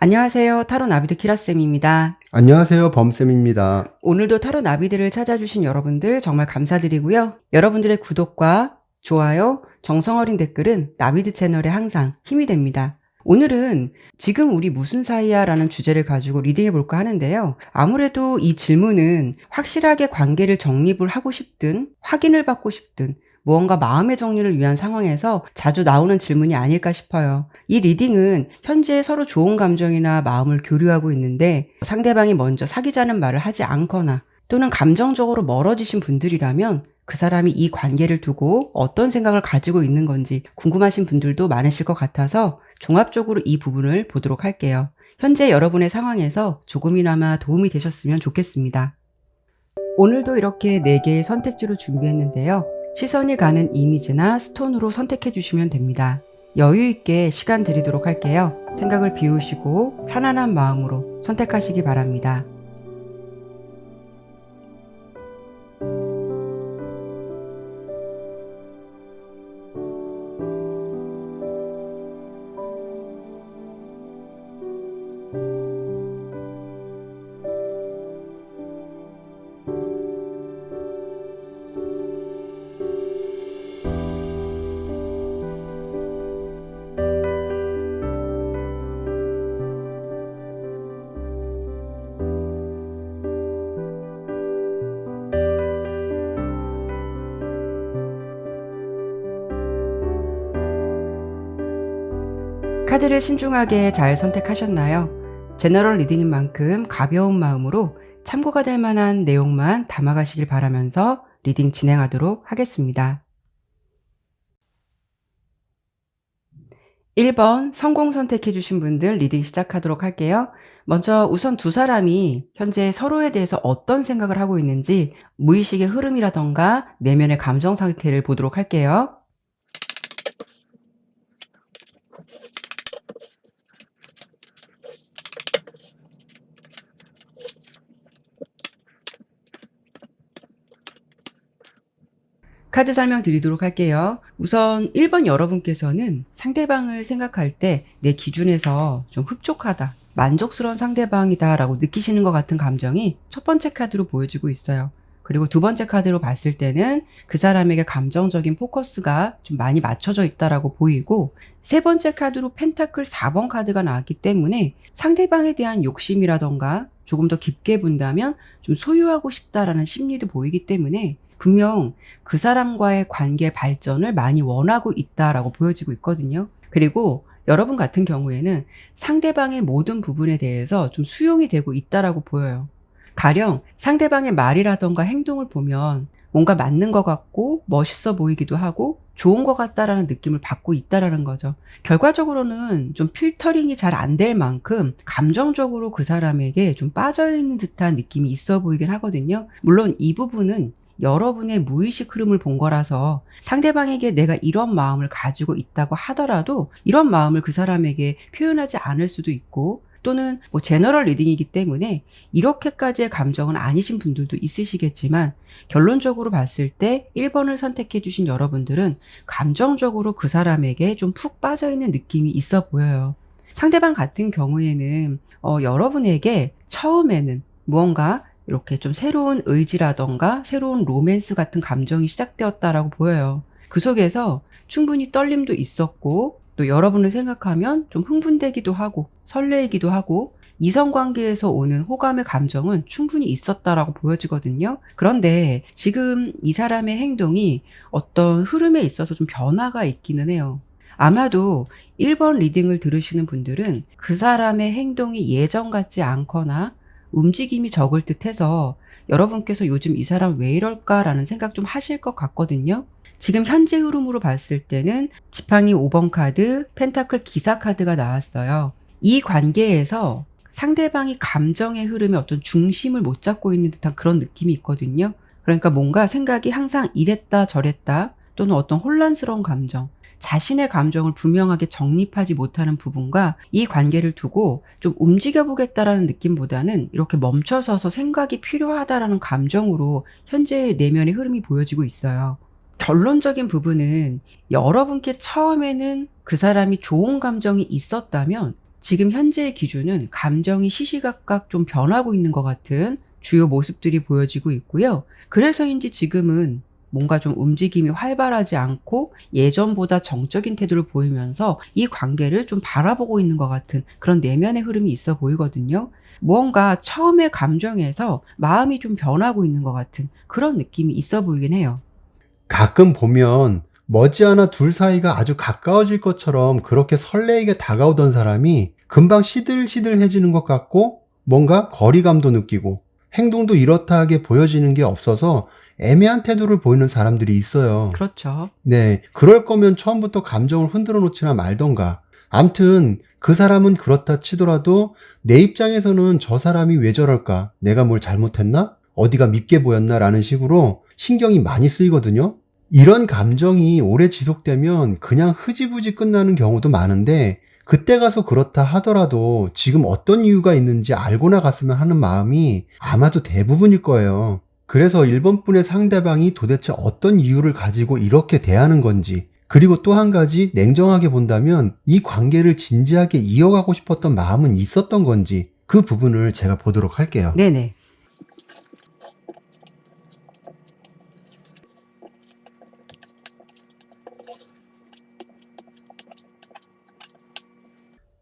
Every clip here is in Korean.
안녕하세요. 타로 나비드 키라쌤입니다. 안녕하세요. 범쌤입니다. 오늘도 타로 나비드를 찾아주신 여러분들 정말 감사드리고요. 여러분들의 구독과 좋아요, 정성어린 댓글은 나비드 채널에 항상 힘이 됩니다. 오늘은 지금 우리 무슨 사이야? 라는 주제를 가지고 리딩해 볼까 하는데요. 아무래도 이 질문은 확실하게 관계를 정립을 하고 싶든 확인을 받고 싶든 무언가 마음의 정리를 위한 상황에서 자주 나오는 질문이 아닐까 싶어요. 이 리딩은 현재 서로 좋은 감정이나 마음을 교류하고 있는데 상대방이 먼저 사귀자는 말을 하지 않거나 또는 감정적으로 멀어지신 분들이라면 그 사람이 이 관계를 두고 어떤 생각을 가지고 있는 건지 궁금하신 분들도 많으실 것 같아서 종합적으로 이 부분을 보도록 할게요. 현재 여러분의 상황에서 조금이나마 도움이 되셨으면 좋겠습니다. 오늘도 이렇게 4개의 선택지로 준비했는데요. 시선이 가는 이미지나 스톤으로 선택해 주시면 됩니다. 여유 있게 시간 드리도록 할게요. 생각을 비우시고 편안한 마음으로 선택하시기 바랍니다. 카드를 신중하게 잘 선택하셨나요? 제너럴 리딩인 만큼 가벼운 마음으로 참고가 될 만한 내용만 담아가시길 바라면서 리딩 진행하도록 하겠습니다. 1번 성공 선택해주신 분들 리딩 시작하도록 할게요. 먼저 우선 두 사람이 현재 서로에 대해서 어떤 생각을 하고 있는지 무의식의 흐름이라던가 내면의 감정 상태를 보도록 할게요. 카드 설명 드리도록 할게요. 우선 1번 여러분께서는 상대방을 생각할 때 내 기준에서 좀 흡족하다, 만족스러운 상대방이다 라고 느끼시는 것 같은 감정이 첫 번째 카드로 보여지고 있어요. 그리고 두 번째 카드로 봤을 때는 그 사람에게 감정적인 포커스가 좀 많이 맞춰져 있다라고 보이고, 세 번째 카드로 펜타클 4번 카드가 나왔기 때문에 상대방에 대한 욕심이라던가 조금 더 깊게 본다면 좀 소유하고 싶다라는 심리도 보이기 때문에 분명 그 사람과의 관계 발전을 많이 원하고 있다라고 보여지고 있거든요. 그리고 여러분 같은 경우에는 상대방의 모든 부분에 대해서 좀 수용이 되고 있다라고 보여요. 가령 상대방의 말이라던가 행동을 보면 뭔가 맞는 것 같고 멋있어 보이기도 하고 좋은 것 같다라는 느낌을 받고 있다라는 거죠. 결과적으로는 좀 필터링이 잘 안 될 만큼 감정적으로 그 사람에게 좀 빠져있는 듯한 느낌이 있어 보이긴 하거든요. 물론 이 부분은 여러분의 무의식 흐름을 본 거라서 상대방에게 내가 이런 마음을 가지고 있다고 하더라도 이런 마음을 그 사람에게 표현하지 않을 수도 있고, 또는 뭐 제너럴 리딩이기 때문에 이렇게까지의 감정은 아니신 분들도 있으시겠지만 결론적으로 봤을 때 1번을 선택해 주신 여러분들은 감정적으로 그 사람에게 좀 푹 빠져 있는 느낌이 있어 보여요. 상대방 같은 경우에는 여러분에게 처음에는 무언가 이렇게 좀 새로운 의지라던가 새로운 로맨스 같은 감정이 시작되었다라고 보여요. 그 속에서 충분히 떨림도 있었고, 또 여러분을 생각하면 좀 흥분되기도 하고 설레이기도 하고 이성관계에서 오는 호감의 감정은 충분히 있었다라고 보여지거든요. 그런데 지금 이 사람의 행동이 어떤 흐름에 있어서 좀 변화가 있기는 해요. 아마도 1번 리딩을 들으시는 분들은 그 사람의 행동이 예전 같지 않거나 움직임이 적을 듯해서 여러분께서 요즘 이 사람 왜 이럴까라는 생각 좀 하실 것 같거든요. 지금 현재 흐름으로 봤을 때는 지팡이 5번 카드, 펜타클 기사 카드가 나왔어요. 이 관계에서 상대방이 감정의 흐름에 어떤 중심을 못 잡고 있는 듯한 그런 느낌이 있거든요. 그러니까 뭔가 생각이 항상 이랬다 저랬다, 또는 어떤 혼란스러운 감정, 자신의 감정을 분명하게 정립하지 못하는 부분과 이 관계를 두고 좀 움직여보겠다라는 느낌보다는 이렇게 멈춰서서 생각이 필요하다라는 감정으로 현재 내면의 흐름이 보여지고 있어요. 결론적인 부분은 여러분께 처음에는 그 사람이 좋은 감정이 있었다면 지금 현재의 기준은 감정이 시시각각 좀 변하고 있는 것 같은 주요 모습들이 보여지고 있고요. 그래서인지 지금은 뭔가 좀 움직임이 활발하지 않고 예전보다 정적인 태도를 보이면서 이 관계를 좀 바라보고 있는 것 같은 그런 내면의 흐름이 있어 보이거든요. 무언가 처음의 감정에서 마음이 좀 변하고 있는 것 같은 그런 느낌이 있어 보이긴 해요. 가끔 보면 머지않아 둘 사이가 아주 가까워질 것처럼 그렇게 설레이게 다가오던 사람이 금방 시들시들해지는 것 같고 뭔가 거리감도 느끼고 행동도 이렇다 하게 보여지는 게 없어서 애매한 태도를 보이는 사람들이 있어요. 그렇죠. 네, 그럴 거면 처음부터 감정을 흔들어 놓지나 말던가. 암튼 그 사람은 그렇다 치더라도 내 입장에서는 저 사람이 왜 저럴까? 내가 뭘 잘못했나? 어디가 밉게 보였나? 라는 식으로 신경이 많이 쓰이거든요. 이런 감정이 오래 지속되면 그냥 흐지부지 끝나는 경우도 많은데 그때 가서 그렇다 하더라도 지금 어떤 이유가 있는지 알고 나갔으면 하는 마음이 아마도 대부분일 거예요. 그래서 1번 분의 상대방이 도대체 어떤 이유를 가지고 이렇게 대하는 건지, 그리고 또 한 가지 냉정하게 본다면 이 관계를 진지하게 이어가고 싶었던 마음은 있었던 건지, 그 부분을 제가 보도록 할게요. 네네.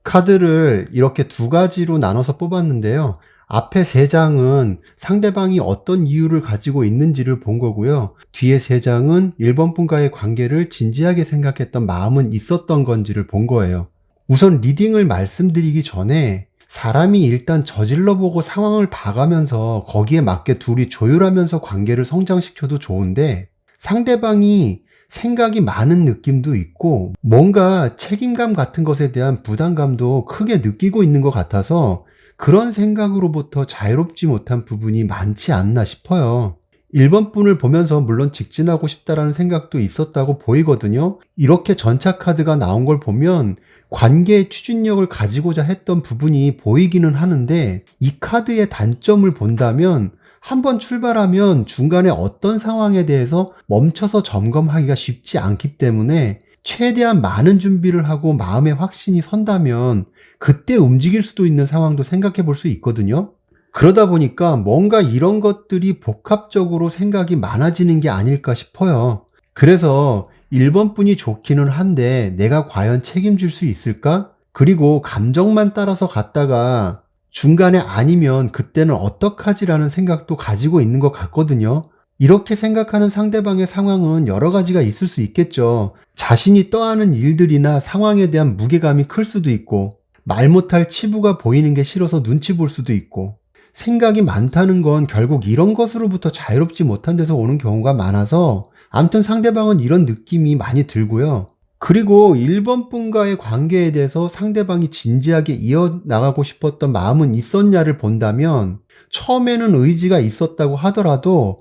카드를 이렇게 두 가지로 나눠서 뽑았는데요. 앞에 세 장은 상대방이 어떤 이유를 가지고 있는지를 본 거고요. 뒤에 세 장은 1번 분과의 관계를 진지하게 생각했던 마음은 있었던 건지를 본 거예요. 우선 리딩을 말씀드리기 전에 사람이 일단 저질러 보고 상황을 봐가면서 거기에 맞게 둘이 조율하면서 관계를 성장시켜도 좋은데, 상대방이 생각이 많은 느낌도 있고 뭔가 책임감 같은 것에 대한 부담감도 크게 느끼고 있는 것 같아서 그런 생각으로부터 자유롭지 못한 부분이 많지 않나 싶어요. 1번 분을 보면서 물론 직진하고 싶다라는 생각도 있었다고 보이거든요. 이렇게 전차 카드가 나온 걸 보면 관계의 추진력을 가지고자 했던 부분이 보이기는 하는데, 이 카드의 단점을 본다면 한번 출발하면 중간에 어떤 상황에 대해서 멈춰서 점검하기가 쉽지 않기 때문에 최대한 많은 준비를 하고 마음의 확신이 선다면 그때 움직일 수도 있는 상황도 생각해 볼 수 있거든요. 그러다 보니까 뭔가 이런 것들이 복합적으로 생각이 많아지는 게 아닐까 싶어요. 그래서 1번 분이 좋기는 한데 내가 과연 책임질 수 있을까? 그리고 감정만 따라서 갔다가 중간에 아니면 그때는 어떡하지라는 생각도 가지고 있는 것 같거든요. 이렇게 생각하는 상대방의 상황은 여러 가지가 있을 수 있겠죠. 자신이 떠하는 일들이나 상황에 대한 무게감이 클 수도 있고, 말 못할 치부가 보이는 게 싫어서 눈치 볼 수도 있고, 생각이 많다는 건 결국 이런 것으로부터 자유롭지 못한 데서 오는 경우가 많아서 암튼 상대방은 이런 느낌이 많이 들고요. 그리고 1번 분과의 관계에 대해서 상대방이 진지하게 이어나가고 싶었던 마음은 있었냐를 본다면 처음에는 의지가 있었다고 하더라도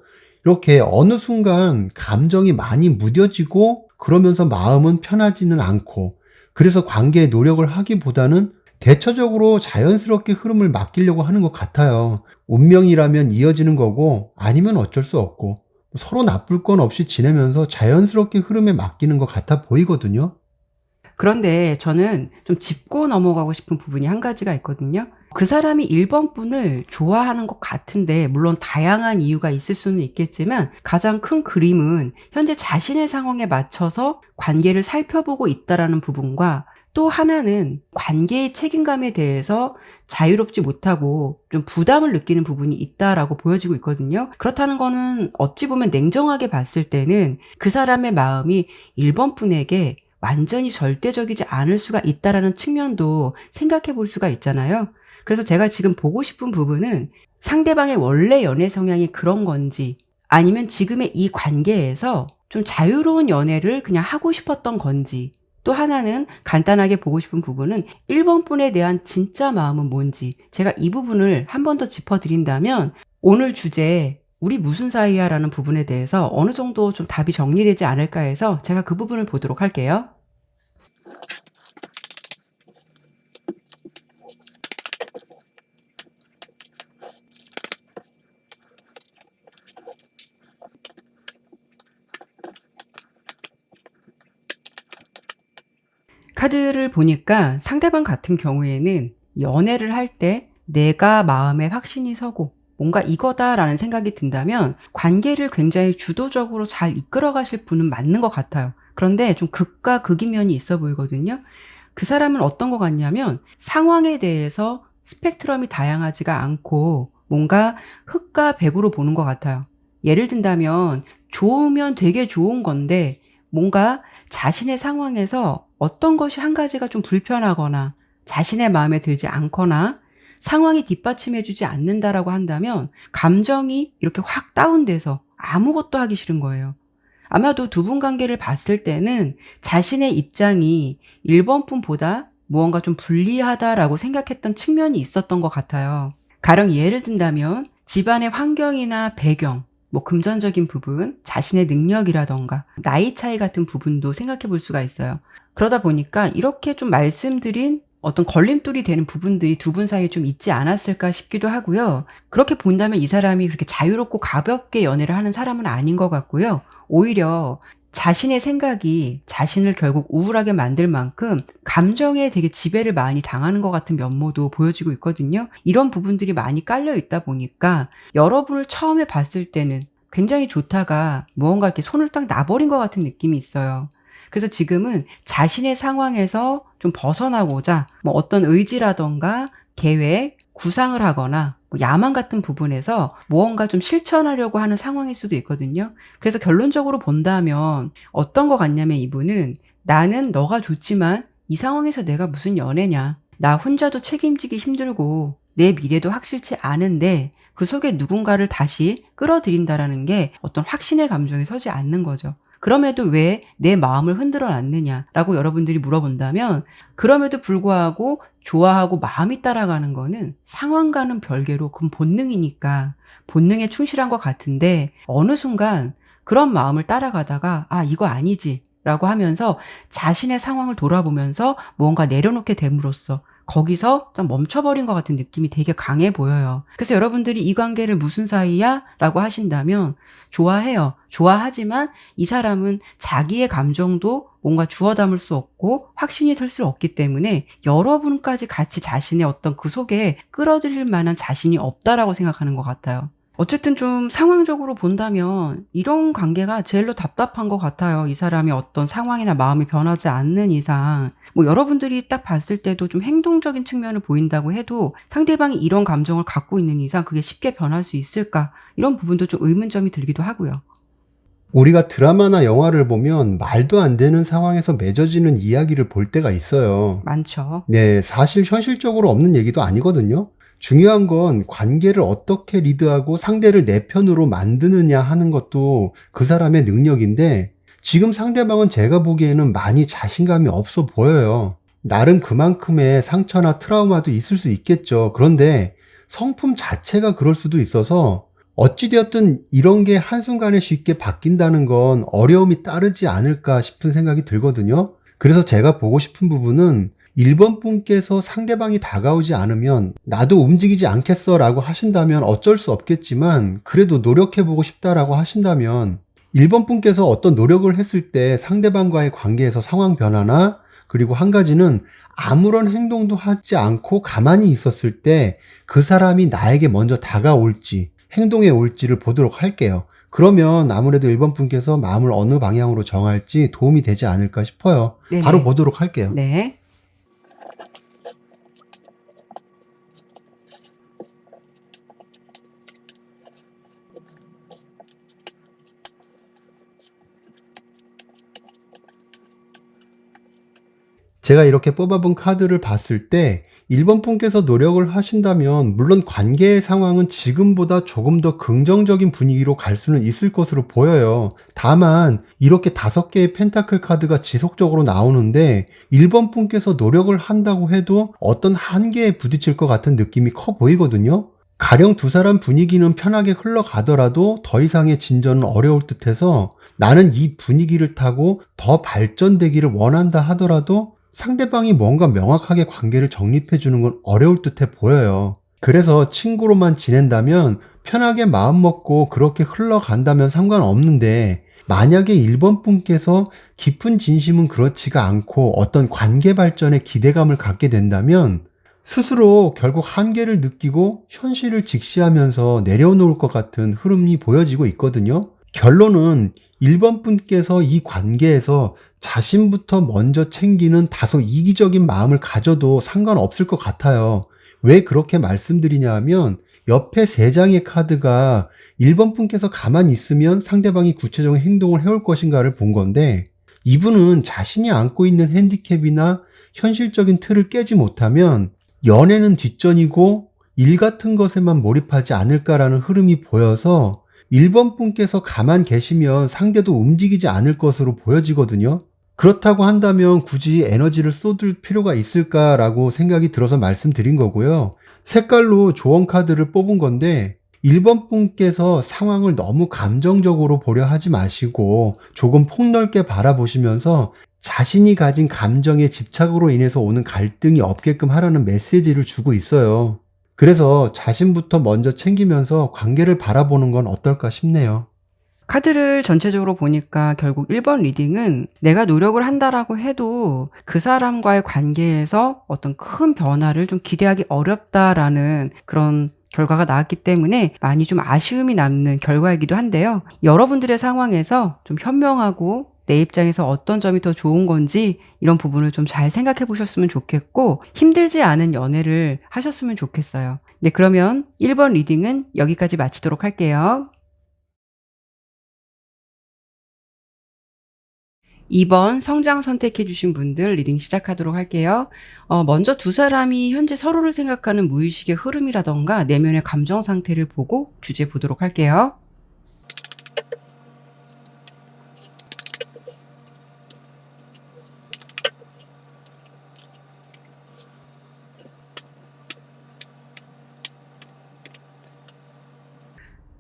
이렇게 어느 순간 감정이 많이 무뎌지고 그러면서 마음은 편하지는 않고, 그래서 관계에 노력을 하기보다는 대처적으로 자연스럽게 흐름을 맡기려고 하는 것 같아요. 운명이라면 이어지는 거고 아니면 어쩔 수 없고 서로 나쁠 건 없이 지내면서 자연스럽게 흐름에 맡기는 것 같아 보이거든요. 그런데 저는 좀 짚고 넘어가고 싶은 부분이 한 가지가 있거든요. 그 사람이 1번 분을 좋아하는 것 같은데, 물론 다양한 이유가 있을 수는 있겠지만 가장 큰 그림은 현재 자신의 상황에 맞춰서 관계를 살펴보고 있다라는 부분과, 또 하나는 관계의 책임감에 대해서 자유롭지 못하고 좀 부담을 느끼는 부분이 있다라고 보여지고 있거든요. 그렇다는 거는 어찌 보면 냉정하게 봤을 때는 그 사람의 마음이 1번 분에게 완전히 절대적이지 않을 수가 있다라는 측면도 생각해 볼 수가 있잖아요. 그래서 제가 지금 보고 싶은 부분은 상대방의 원래 연애 성향이 그런 건지, 아니면 지금의 이 관계에서 좀 자유로운 연애를 그냥 하고 싶었던 건지, 또 하나는 간단하게 보고 싶은 부분은 1번 분에 대한 진짜 마음은 뭔지, 제가 이 부분을 한 번 더 짚어드린다면 오늘 주제 우리 무슨 사이야 라는 부분에 대해서 어느 정도 좀 답이 정리되지 않을까 해서 제가 그 부분을 보도록 할게요. 카드를 보니까 상대방 같은 경우에는 연애를 할 때 내가 마음에 확신이 서고 뭔가 이거다라는 생각이 든다면 관계를 굉장히 주도적으로 잘 이끌어 가실 분은 맞는 것 같아요. 그런데 좀 극과 극의 면이 있어 보이거든요. 그 사람은 어떤 것 같냐면 상황에 대해서 스펙트럼이 다양하지가 않고 뭔가 흑과 백으로 보는 것 같아요. 예를 든다면 좋으면 되게 좋은 건데 뭔가 자신의 상황에서 어떤 것이 한 가지가 좀 불편하거나 자신의 마음에 들지 않거나 상황이 뒷받침해주지 않는다라고 한다면 감정이 이렇게 확 다운돼서 아무것도 하기 싫은 거예요. 아마도 두 분 관계를 봤을 때는 자신의 입장이 1번 분보다 무언가 좀 불리하다라고 생각했던 측면이 있었던 것 같아요. 가령 예를 든다면 집안의 환경이나 배경, 뭐 금전적인 부분, 자신의 능력이라던가 나이 차이 같은 부분도 생각해 볼 수가 있어요. 그러다 보니까 이렇게 좀 말씀드린 어떤 걸림돌이 되는 부분들이 두 분 사이에 좀 있지 않았을까 싶기도 하고요. 그렇게 본다면 이 사람이 그렇게 자유롭고 가볍게 연애를 하는 사람은 아닌 것 같고요. 오히려 자신의 생각이 자신을 결국 우울하게 만들 만큼 감정에 되게 지배를 많이 당하는 것 같은 면모도 보여지고 있거든요. 이런 부분들이 많이 깔려 있다 보니까 여러분을 처음에 봤을 때는 굉장히 좋다가 무언가 이렇게 손을 딱 놔버린 것 같은 느낌이 있어요. 그래서 지금은 자신의 상황에서 좀 벗어나고자 뭐 어떤 의지라던가 계획, 구상을 하거나 뭐 야망 같은 부분에서 무언가 좀 실천하려고 하는 상황일 수도 있거든요. 그래서 결론적으로 본다면 어떤 것 같냐면 이분은 나는 너가 좋지만 이 상황에서 내가 무슨 연애냐. 나 혼자도 책임지기 힘들고 내 미래도 확실치 않은데 그 속에 누군가를 다시 끌어들인다라는 게 어떤 확신의 감정이 서지 않는 거죠. 그럼에도 왜 내 마음을 흔들어 놨느냐라고 여러분들이 물어본다면 그럼에도 불구하고 좋아하고 마음이 따라가는 거는 상황과는 별개로 그건 본능이니까 본능에 충실한 것 같은데 어느 순간 그런 마음을 따라가다가 아 이거 아니지 라고 하면서 자신의 상황을 돌아보면서 무언가 내려놓게 됨으로써 거기서 좀 멈춰버린 것 같은 느낌이 되게 강해 보여요. 그래서 여러분들이 이 관계를 무슨 사이야? 라고 하신다면 좋아해요. 좋아하지만 이 사람은 자기의 감정도 뭔가 주워 담을 수 없고 확신이 설 수 없기 때문에 여러분까지 같이 자신의 어떤 그 속에 끌어들일 만한 자신이 없다라고 생각하는 것 같아요. 어쨌든 좀 상황적으로 본다면 이런 관계가 제일로 답답한 것 같아요. 이 사람이 어떤 상황이나 마음이 변하지 않는 이상 뭐 여러분들이 딱 봤을 때도 좀 행동적인 측면을 보인다고 해도 상대방이 이런 감정을 갖고 있는 이상 그게 쉽게 변할 수 있을까? 이런 부분도 좀 의문점이 들기도 하고요. 우리가 드라마나 영화를 보면 말도 안 되는 상황에서 맺어지는 이야기를 볼 때가 있어요. 많죠. 네, 사실 현실적으로 없는 얘기도 아니거든요. 중요한 건 관계를 어떻게 리드하고 상대를 내 편으로 만드느냐 하는 것도 그 사람의 능력인데 지금 상대방은 제가 보기에는 많이 자신감이 없어 보여요. 나름 그만큼의 상처나 트라우마도 있을 수 있겠죠. 그런데 성품 자체가 그럴 수도 있어서 어찌되었든 이런 게 한순간에 쉽게 바뀐다는 건 어려움이 따르지 않을까 싶은 생각이 들거든요. 그래서 제가 보고 싶은 부분은 1번 분께서 상대방이 다가오지 않으면 나도 움직이지 않겠어 라고 하신다면 어쩔 수 없겠지만 그래도 노력해보고 싶다라고 하신다면 1번 분께서 어떤 노력을 했을 때 상대방과의 관계에서 상황 변화나 그리고 한 가지는 아무런 행동도 하지 않고 가만히 있었을 때 그 사람이 나에게 먼저 다가올지 행동에 올지를 보도록 할게요. 그러면 아무래도 1번 분께서 마음을 어느 방향으로 정할지 도움이 되지 않을까 싶어요. 네네. 바로 보도록 할게요. 네. 제가 이렇게 뽑아본 카드를 봤을 때 1번 분께서 노력을 하신다면 물론 관계의 상황은 지금보다 조금 더 긍정적인 분위기로 갈 수는 있을 것으로 보여요. 다만 이렇게 5개의 펜타클 카드가 지속적으로 나오는데 1번 분께서 노력을 한다고 해도 어떤 한계에 부딪힐 것 같은 느낌이 커 보이거든요. 가령 두 사람 분위기는 편하게 흘러가더라도 더 이상의 진전은 어려울 듯해서 나는 이 분위기를 타고 더 발전되기를 원한다 하더라도 상대방이 뭔가 명확하게 관계를 정립해 주는 건 어려울 듯해 보여요. 그래서 친구로만 지낸다면 편하게 마음 먹고 그렇게 흘러간다면 상관없는데 만약에 1번 분께서 깊은 진심은 그렇지가 않고 어떤 관계 발전에 기대감을 갖게 된다면 스스로 결국 한계를 느끼고 현실을 직시하면서 내려놓을 것 같은 흐름이 보여지고 있거든요. 결론은 1번 분께서 이 관계에서 자신부터 먼저 챙기는 다소 이기적인 마음을 가져도 상관없을 것 같아요. 왜 그렇게 말씀드리냐 하면 옆에 3장의 카드가 1번 분께서 가만히 있으면 상대방이 구체적인 행동을 해올 것인가를 본 건데, 이분은 자신이 안고 있는 핸디캡이나 현실적인 틀을 깨지 못하면 연애는 뒷전이고 일 같은 것에만 몰입하지 않을까라는 흐름이 보여서 1번 분께서 가만 계시면 상대도 움직이지 않을 것으로 보여지거든요. 그렇다고 한다면 굳이 에너지를 쏟을 필요가 있을까라고 생각이 들어서 말씀드린 거고요. 색깔로 조언 카드를 뽑은 건데 1번 분께서 상황을 너무 감정적으로 보려 하지 마시고 조금 폭넓게 바라보시면서 자신이 가진 감정의 집착으로 인해서 오는 갈등이 없게끔 하라는 메시지를 주고 있어요. 그래서 자신부터 먼저 챙기면서 관계를 바라보는 건 어떨까 싶네요. 카드를 전체적으로 보니까 결국 1번 리딩은 내가 노력을 한다라고 해도 그 사람과의 관계에서 어떤 큰 변화를 좀 기대하기 어렵다라는 그런 결과가 나왔기 때문에 많이 좀 아쉬움이 남는 결과이기도 한데요. 여러분들의 상황에서 좀 현명하고 내 입장에서 어떤 점이 더 좋은 건지 이런 부분을 좀 잘 생각해 보셨으면 좋겠고 힘들지 않은 연애를 하셨으면 좋겠어요. 네, 그러면 1번 리딩은 여기까지 마치도록 할게요. 2번 성장 선택해 주신 분들 리딩 시작하도록 할게요. 먼저 두 사람이 현재 서로를 생각하는 무의식의 흐름이라던가 내면의 감정 상태를 보고 주제 보도록 할게요.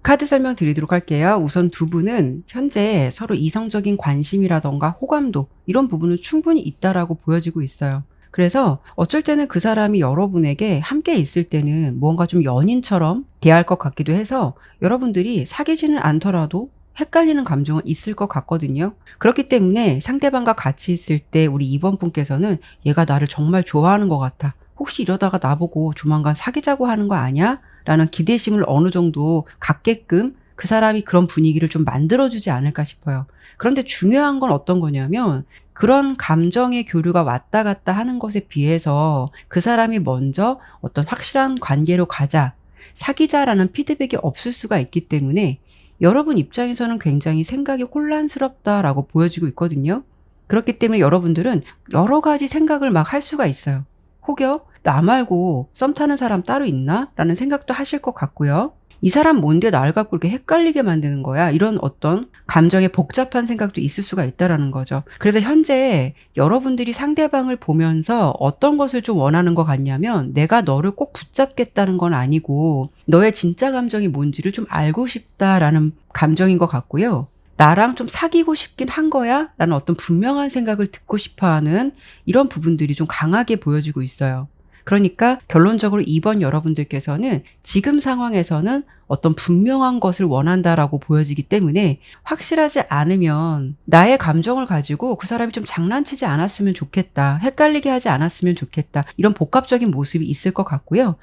카드 설명 드리도록 할게요. 우선 두 분은 현재 서로 이성적인 관심이라던가 호감도 이런 부분은 충분히 있다라고 보여지고 있어요. 그래서 어쩔 때는 그 사람이 여러분에게 함께 있을 때는 무언가 좀 연인처럼 대할 것 같기도 해서 여러분들이 사귀지는 않더라도 헷갈리는 감정은 있을 것 같거든요. 그렇기 때문에 상대방과 같이 있을 때 우리 2번 분께서는 얘가 나를 정말 좋아하는 것 같아. 혹시 이러다가 나보고 조만간 사귀자고 하는 거 아니야? 라는 기대심을 어느 정도 갖게끔 그 사람이 그런 분위기를 좀 만들어주지 않을까 싶어요. 그런데 중요한 건 어떤 거냐면 그런 감정의 교류가 왔다 갔다 하는 것에 비해서 그 사람이 먼저 어떤 확실한 관계로 가자, 사귀자라는 피드백이 없을 수가 있기 때문에 여러분 입장에서는 굉장히 생각이 혼란스럽다라고 보여지고 있거든요. 그렇기 때문에 여러분들은 여러 가지 생각을 막 할 수가 있어요. 혹여 나 말고 썸 타는 사람 따로 있나? 라는 생각도 하실 것 같고요. 이 사람 뭔데 날 갖고 이렇게 헷갈리게 만드는 거야? 이런 어떤 감정의 복잡한 생각도 있을 수가 있다라는 거죠. 그래서 현재 여러분들이 상대방을 보면서 어떤 것을 좀 원하는 것 같냐면 내가 너를 꼭 붙잡겠다는 건 아니고 너의 진짜 감정이 뭔지를 좀 알고 싶다라는 감정인 것 같고요. 나랑 좀 사귀고 싶긴 한 거야? 라는 어떤 분명한 생각을 듣고 싶어 하는 이런 부분들이 좀 강하게 보여지고 있어요. 그러니까 결론적으로 2번 여러분들께서는 지금 상황에서는 어떤 분명한 것을 원한다라고 보여지기 때문에 확실하지 않으면 나의 감정을 가지고 그 사람이 좀 장난치지 않았으면 좋겠다. 헷갈리게 하지 않았으면 좋겠다. 이런 복합적인 모습이 있을 것 같고요.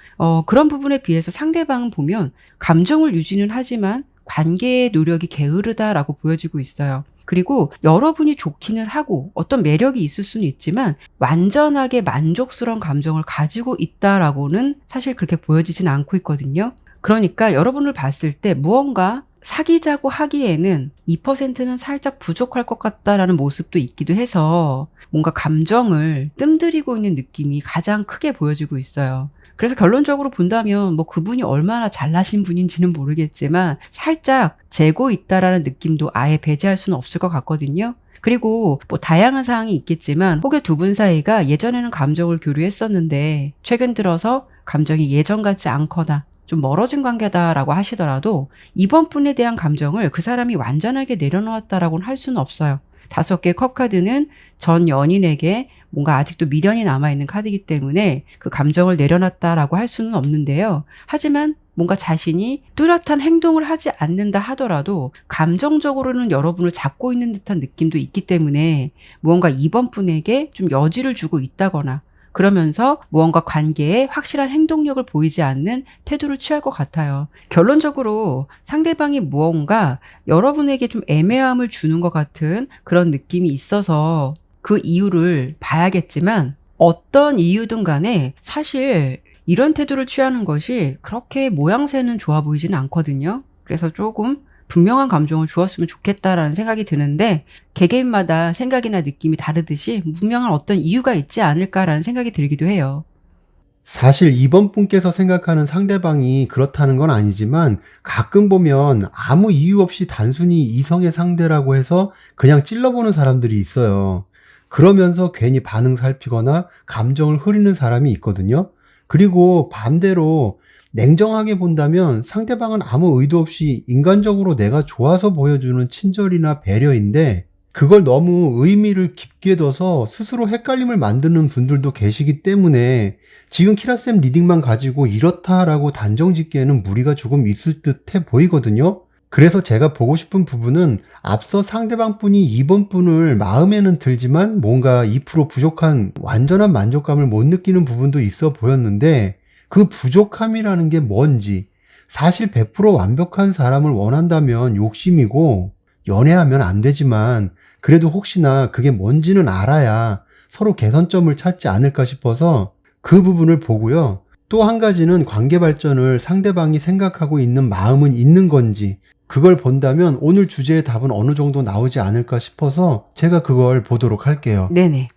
그런 부분에 비해서 상대방은 보면 감정을 유지는 하지만 관계의 노력이 게으르다라고 보여지고 있어요. 그리고 여러분이 좋기는 하고 어떤 매력이 있을 수는 있지만 완전하게 만족스러운 감정을 가지고 있다라고는 사실 그렇게 보여지진 않고 있거든요. 그러니까 여러분을 봤을 때 무언가 사귀자고 하기에는 2%는 살짝 부족할 것 같다라는 모습도 있기도 해서 뭔가 감정을 뜸들이고 있는 느낌이 가장 크게 보여지고 있어요. 그래서 결론적으로 본다면 뭐 그분이 얼마나 잘나신 분인지는 모르겠지만 살짝 재고 있다라는 느낌도 아예 배제할 수는 없을 것 같거든요. 그리고 뭐 다양한 사항이 있겠지만 혹여 두 분 사이가 예전에는 감정을 교류했었는데 최근 들어서 감정이 예전 같지 않거나 좀 멀어진 관계다라고 하시더라도 이번 분에 대한 감정을 그 사람이 완전하게 내려놓았다라고는 할 수는 없어요. 5개의 컵 카드는 전 연인에게 뭔가 아직도 미련이 남아있는 카드이기 때문에 그 감정을 내려놨다라고 할 수는 없는데요. 하지만 뭔가 자신이 뚜렷한 행동을 하지 않는다 하더라도 감정적으로는 여러분을 잡고 있는 듯한 느낌도 있기 때문에 무언가 이번 분에게 좀 여지를 주고 있다거나 그러면서 무언가 관계에 확실한 행동력을 보이지 않는 태도를 취할 것 같아요. 결론적으로 상대방이 무언가 여러분에게 좀 애매함을 주는 것 같은 그런 느낌이 있어서 그 이유를 봐야겠지만 어떤 이유든 간에 사실 이런 태도를 취하는 것이 그렇게 모양새는 좋아 보이지는 않거든요. 그래서 조금 분명한 감정을 주었으면 좋겠다라는 생각이 드는데 개개인마다 생각이나 느낌이 다르듯이 분명한 어떤 이유가 있지 않을까라는 생각이 들기도 해요. 사실 이번 분께서 생각하는 상대방이 그렇다는 건 아니지만 가끔 보면 아무 이유 없이 단순히 이성의 상대라고 해서 그냥 찔러보는 사람들이 있어요. 그러면서 괜히 반응 살피거나 감정을 흐리는 사람이 있거든요. 그리고 반대로 냉정하게 본다면 상대방은 아무 의도 없이 인간적으로 내가 좋아서 보여주는 친절이나 배려인데 그걸 너무 의미를 깊게 둬서 스스로 헷갈림을 만드는 분들도 계시기 때문에 지금 키라쌤 리딩만 가지고 이렇다라고 단정 짓기에는 무리가 조금 있을 듯해 보이거든요. 그래서 제가 보고 싶은 부분은 앞서 상대방 분이 이번 분을 마음에는 들지만 뭔가 2% 부족한 완전한 만족감을 못 느끼는 부분도 있어 보였는데 그 부족함이라는 게 뭔지, 사실 100% 완벽한 사람을 원한다면 욕심이고 연애하면 안 되지만 그래도 혹시나 그게 뭔지는 알아야 서로 개선점을 찾지 않을까 싶어서 그 부분을 보고요. 또 한 가지는 관계 발전을 상대방이 생각하고 있는 마음은 있는 건지 그걸 본다면 오늘 주제의 답은 어느 정도 나오지 않을까 싶어서 제가 그걸 보도록 할게요. 네네.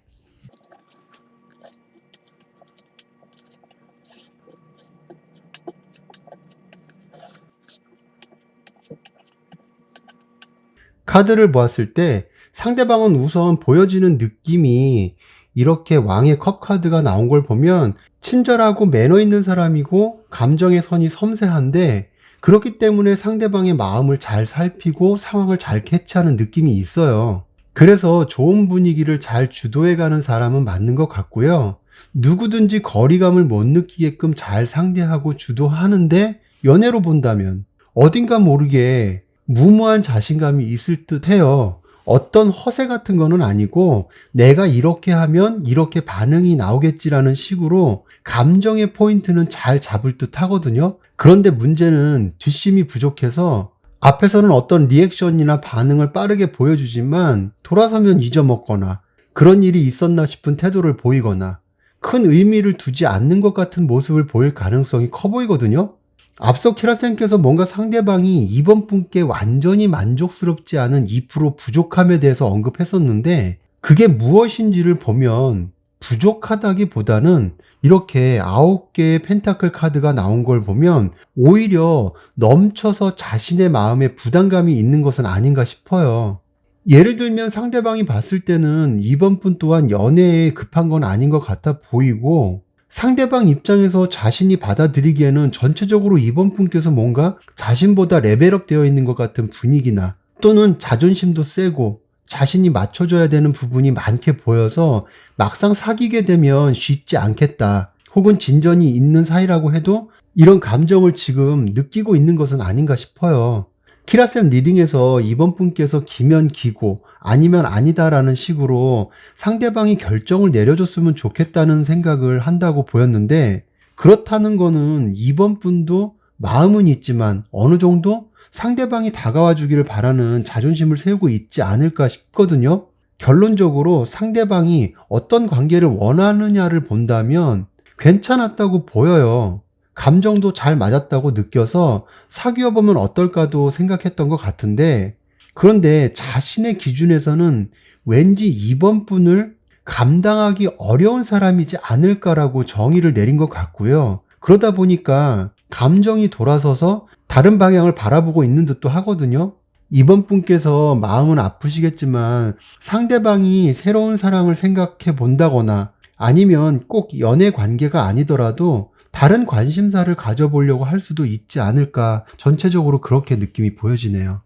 카드를 보았을 때 상대방은 우선 보여지는 느낌이 이렇게 왕의 컵 카드가 나온 걸 보면 친절하고 매너 있는 사람이고 감정의 선이 섬세한데 그렇기 때문에 상대방의 마음을 잘 살피고 상황을 잘 캐치하는 느낌이 있어요. 그래서 좋은 분위기를 잘 주도해가는 사람은 맞는 것 같고요. 누구든지 거리감을 못 느끼게끔 잘 상대하고 주도하는데 연애로 본다면 어딘가 모르게 무모한 자신감이 있을 듯 해요. 어떤 허세 같은 거는 아니고 내가 이렇게 하면 이렇게 반응이 나오겠지라는 식으로 감정의 포인트는 잘 잡을 듯 하거든요. 그런데 문제는 뒷심이 부족해서 앞에서는 어떤 리액션이나 반응을 빠르게 보여주지만 돌아서면 잊어먹거나 그런 일이 있었나 싶은 태도를 보이거나 큰 의미를 두지 않는 것 같은 모습을 보일 가능성이 커 보이거든요. 앞서 키라쌤께서 뭔가 상대방이 이번 분께 완전히 만족스럽지 않은 2% 부족함에 대해서 언급했었는데 그게 무엇인지를 보면 부족하다기보다는 이렇게 9개의 펜타클 카드가 나온 걸 보면 오히려 넘쳐서 자신의 마음에 부담감이 있는 것은 아닌가 싶어요. 예를 들면 상대방이 봤을 때는 이번 분 또한 연애에 급한 건 아닌 것 같아 보이고 상대방 입장에서 자신이 받아들이기에는 전체적으로 이번 분께서 뭔가 자신보다 레벨업 되어 있는 것 같은 분위기나 또는 자존심도 세고 자신이 맞춰줘야 되는 부분이 많게 보여서 막상 사귀게 되면 쉽지 않겠다. 혹은 진전이 있는 사이라고 해도 이런 감정을 지금 느끼고 있는 것은 아닌가 싶어요. 키라쌤 리딩에서 이번 분께서 기면 기고 아니면 아니다라는 식으로 상대방이 결정을 내려줬으면 좋겠다는 생각을 한다고 보였는데 그렇다는 거는 이번 분도 마음은 있지만 어느 정도 상대방이 다가와 주기를 바라는 자존심을 세우고 있지 않을까 싶거든요. 결론적으로 상대방이 어떤 관계를 원하느냐를 본다면 괜찮았다고 보여요. 감정도 잘 맞았다고 느껴서 사귀어 보면 어떨까도 생각했던 것 같은데 그런데 자신의 기준에서는 왠지 이번 분을 감당하기 어려운 사람이지 않을까라고 정의를 내린 것 같고요. 그러다 보니까 감정이 돌아서서 다른 방향을 바라보고 있는 듯도 하거든요. 이번 분께서 마음은 아프시겠지만 상대방이 새로운 사랑을 생각해 본다거나 아니면 꼭 연애 관계가 아니더라도 다른 관심사를 가져보려고 할 수도 있지 않을까 전체적으로 그렇게 느낌이 보여지네요.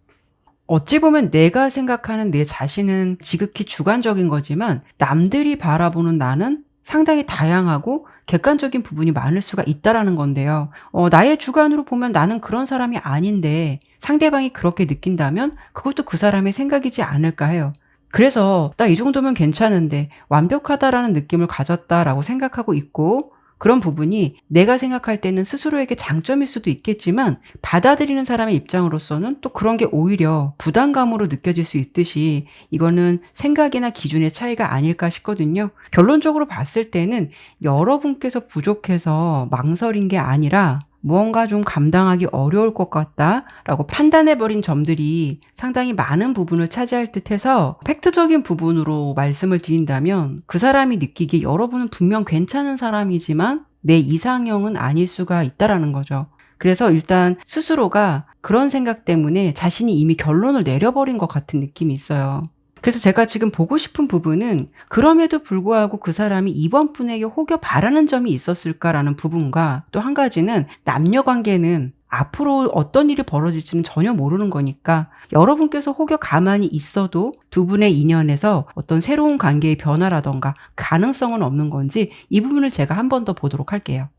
어찌 보면 내가 생각하는 내 자신은 지극히 주관적인 거지만 남들이 바라보는 나는 상당히 다양하고 객관적인 부분이 많을 수가 있다라는 건데요. 나의 주관으로 보면 나는 그런 사람이 아닌데 상대방이 그렇게 느낀다면 그것도 그 사람의 생각이지 않을까 해요. 그래서 나 이 정도면 괜찮은데 완벽하다라는 느낌을 가졌다라고 생각하고 있고, 그런 부분이 내가 생각할 때는 스스로에게 장점일 수도 있겠지만 받아들이는 사람의 입장으로서는 또 그런 게 오히려 부담감으로 느껴질 수 있듯이 이거는 생각이나 기준의 차이가 아닐까 싶거든요. 결론적으로 봤을 때는 여러분께서 부족해서 망설인 게 아니라 무언가 좀 감당하기 어려울 것 같다라고 판단해버린 점들이 상당히 많은 부분을 차지할 듯해서, 팩트적인 부분으로 말씀을 드린다면 그 사람이 느끼기에 여러분은 분명 괜찮은 사람이지만 내 이상형은 아닐 수가 있다라는 거죠. 그래서 일단 스스로가 그런 생각 때문에 자신이 이미 결론을 내려버린 것 같은 느낌이 있어요. 그래서 제가 지금 보고 싶은 부분은 그럼에도 불구하고 그 사람이 이번 분에게 혹여 바라는 점이 있었을까라는 부분과, 또 한 가지는 남녀 관계는 앞으로 어떤 일이 벌어질지는 전혀 모르는 거니까 여러분께서 혹여 가만히 있어도 두 분의 인연에서 어떤 새로운 관계의 변화라던가 가능성은 없는 건지, 이 부분을 제가 한 번 더 보도록 할게요.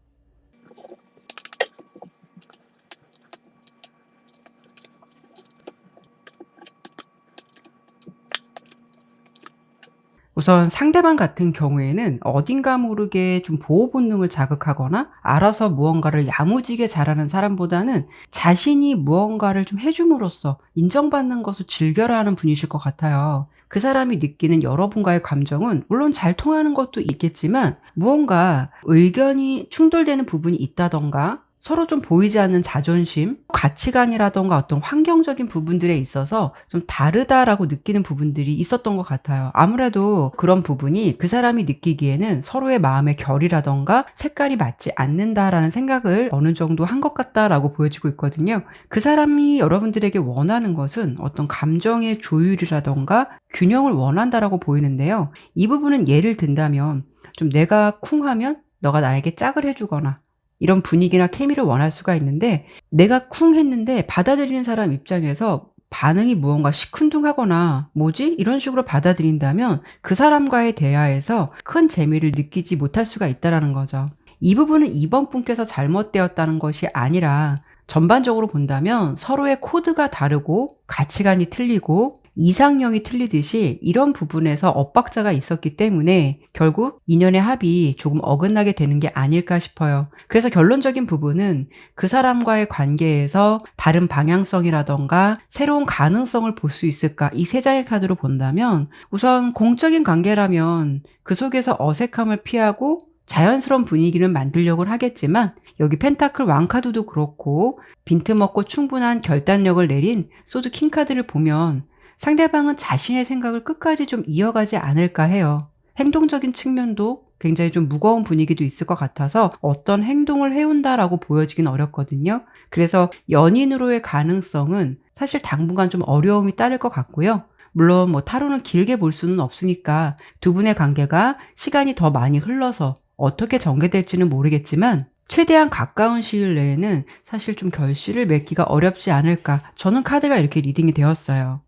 우선 상대방 같은 경우에는 어딘가 모르게 좀 보호 본능을 자극하거나 알아서 무언가를 야무지게 잘하는 사람보다는 자신이 무언가를 좀 해줌으로써 인정받는 것을 즐겨라 하는 분이실 것 같아요. 그 사람이 느끼는 여러분과의 감정은 물론 잘 통하는 것도 있겠지만 무언가 의견이 충돌되는 부분이 있다던가 서로 좀 보이지 않는 자존심, 가치관이라던가 어떤 환경적인 부분들에 있어서 좀 다르다라고 느끼는 부분들이 있었던 것 같아요. 아무래도 그런 부분이 그 사람이 느끼기에는 서로의 마음의 결이라던가 색깔이 맞지 않는다라는 생각을 어느 정도 한 것 같다라고 보여지고 있거든요. 그 사람이 여러분들에게 원하는 것은 어떤 감정의 조율이라던가 균형을 원한다라고 보이는데요. 이 부분은 예를 든다면 좀 내가 쿵하면 너가 나에게 짝을 해주거나 이런 분위기나 케미를 원할 수가 있는데, 내가 쿵 했는데 받아들이는 사람 입장에서 반응이 무언가 시큰둥하거나 뭐지? 이런 식으로 받아들인다면 그 사람과의 대화에서 큰 재미를 느끼지 못할 수가 있다는 거죠. 이 부분은 이번 분께서 잘못되었다는 것이 아니라 전반적으로 본다면 서로의 코드가 다르고 가치관이 틀리고 이상형이 틀리듯이 이런 부분에서 엇박자가 있었기 때문에 결국 인연의 합이 조금 어긋나게 되는 게 아닐까 싶어요. 그래서 결론적인 부분은 그 사람과의 관계에서 다른 방향성이라던가 새로운 가능성을 볼 수 있을까, 이 세 장의 카드로 본다면 우선 공적인 관계라면 그 속에서 어색함을 피하고 자연스러운 분위기는 만들려고는 하겠지만, 여기 펜타클 왕카드도 그렇고 빈틈없고 충분한 결단력을 내린 소드 킹카드를 보면 상대방은 자신의 생각을 끝까지 좀 이어가지 않을까 해요. 행동적인 측면도 굉장히 좀 무거운 분위기도 있을 것 같아서 어떤 행동을 해온다라고 보여지긴 어렵거든요. 그래서 연인으로의 가능성은 사실 당분간 좀 어려움이 따를 것 같고요. 물론 타로는 길게 볼 수는 없으니까 두 분의 관계가 시간이 더 많이 흘러서 어떻게 전개될지는 모르겠지만 최대한 가까운 시일 내에는 사실 좀 결실을 맺기가 어렵지 않을까, 저는 카드가 이렇게 리딩이 되었어요.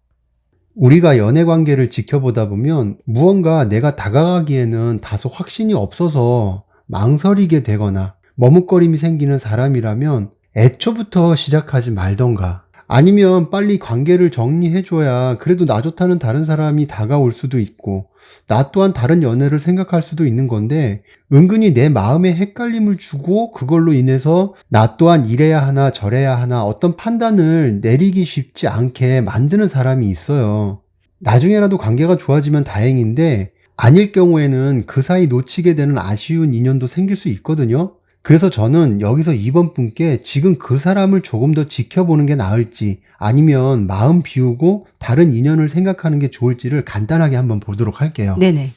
우리가 연애 관계를 지켜보다 보면 무언가 내가 다가가기에는 다소 확신이 없어서 망설이게 되거나 머뭇거림이 생기는 사람이라면 애초부터 시작하지 말던가, 아니면 빨리 관계를 정리해줘야 그래도 나 좋다는 다른 사람이 다가올 수도 있고 나 또한 다른 연애를 생각할 수도 있는 건데, 은근히 내 마음에 헷갈림을 주고 그걸로 인해서 나 또한 이래야 하나 저래야 하나 어떤 판단을 내리기 쉽지 않게 만드는 사람이 있어요. 나중에라도 관계가 좋아지면 다행인데 아닐 경우에는 그 사이 놓치게 되는 아쉬운 인연도 생길 수 있거든요. 그래서 저는 여기서 이번 분께 지금 그 사람을 조금 더 지켜보는 게 나을지 아니면 마음 비우고 다른 인연을 생각하는 게 좋을지를 간단하게 한번 보도록 할게요. 네네.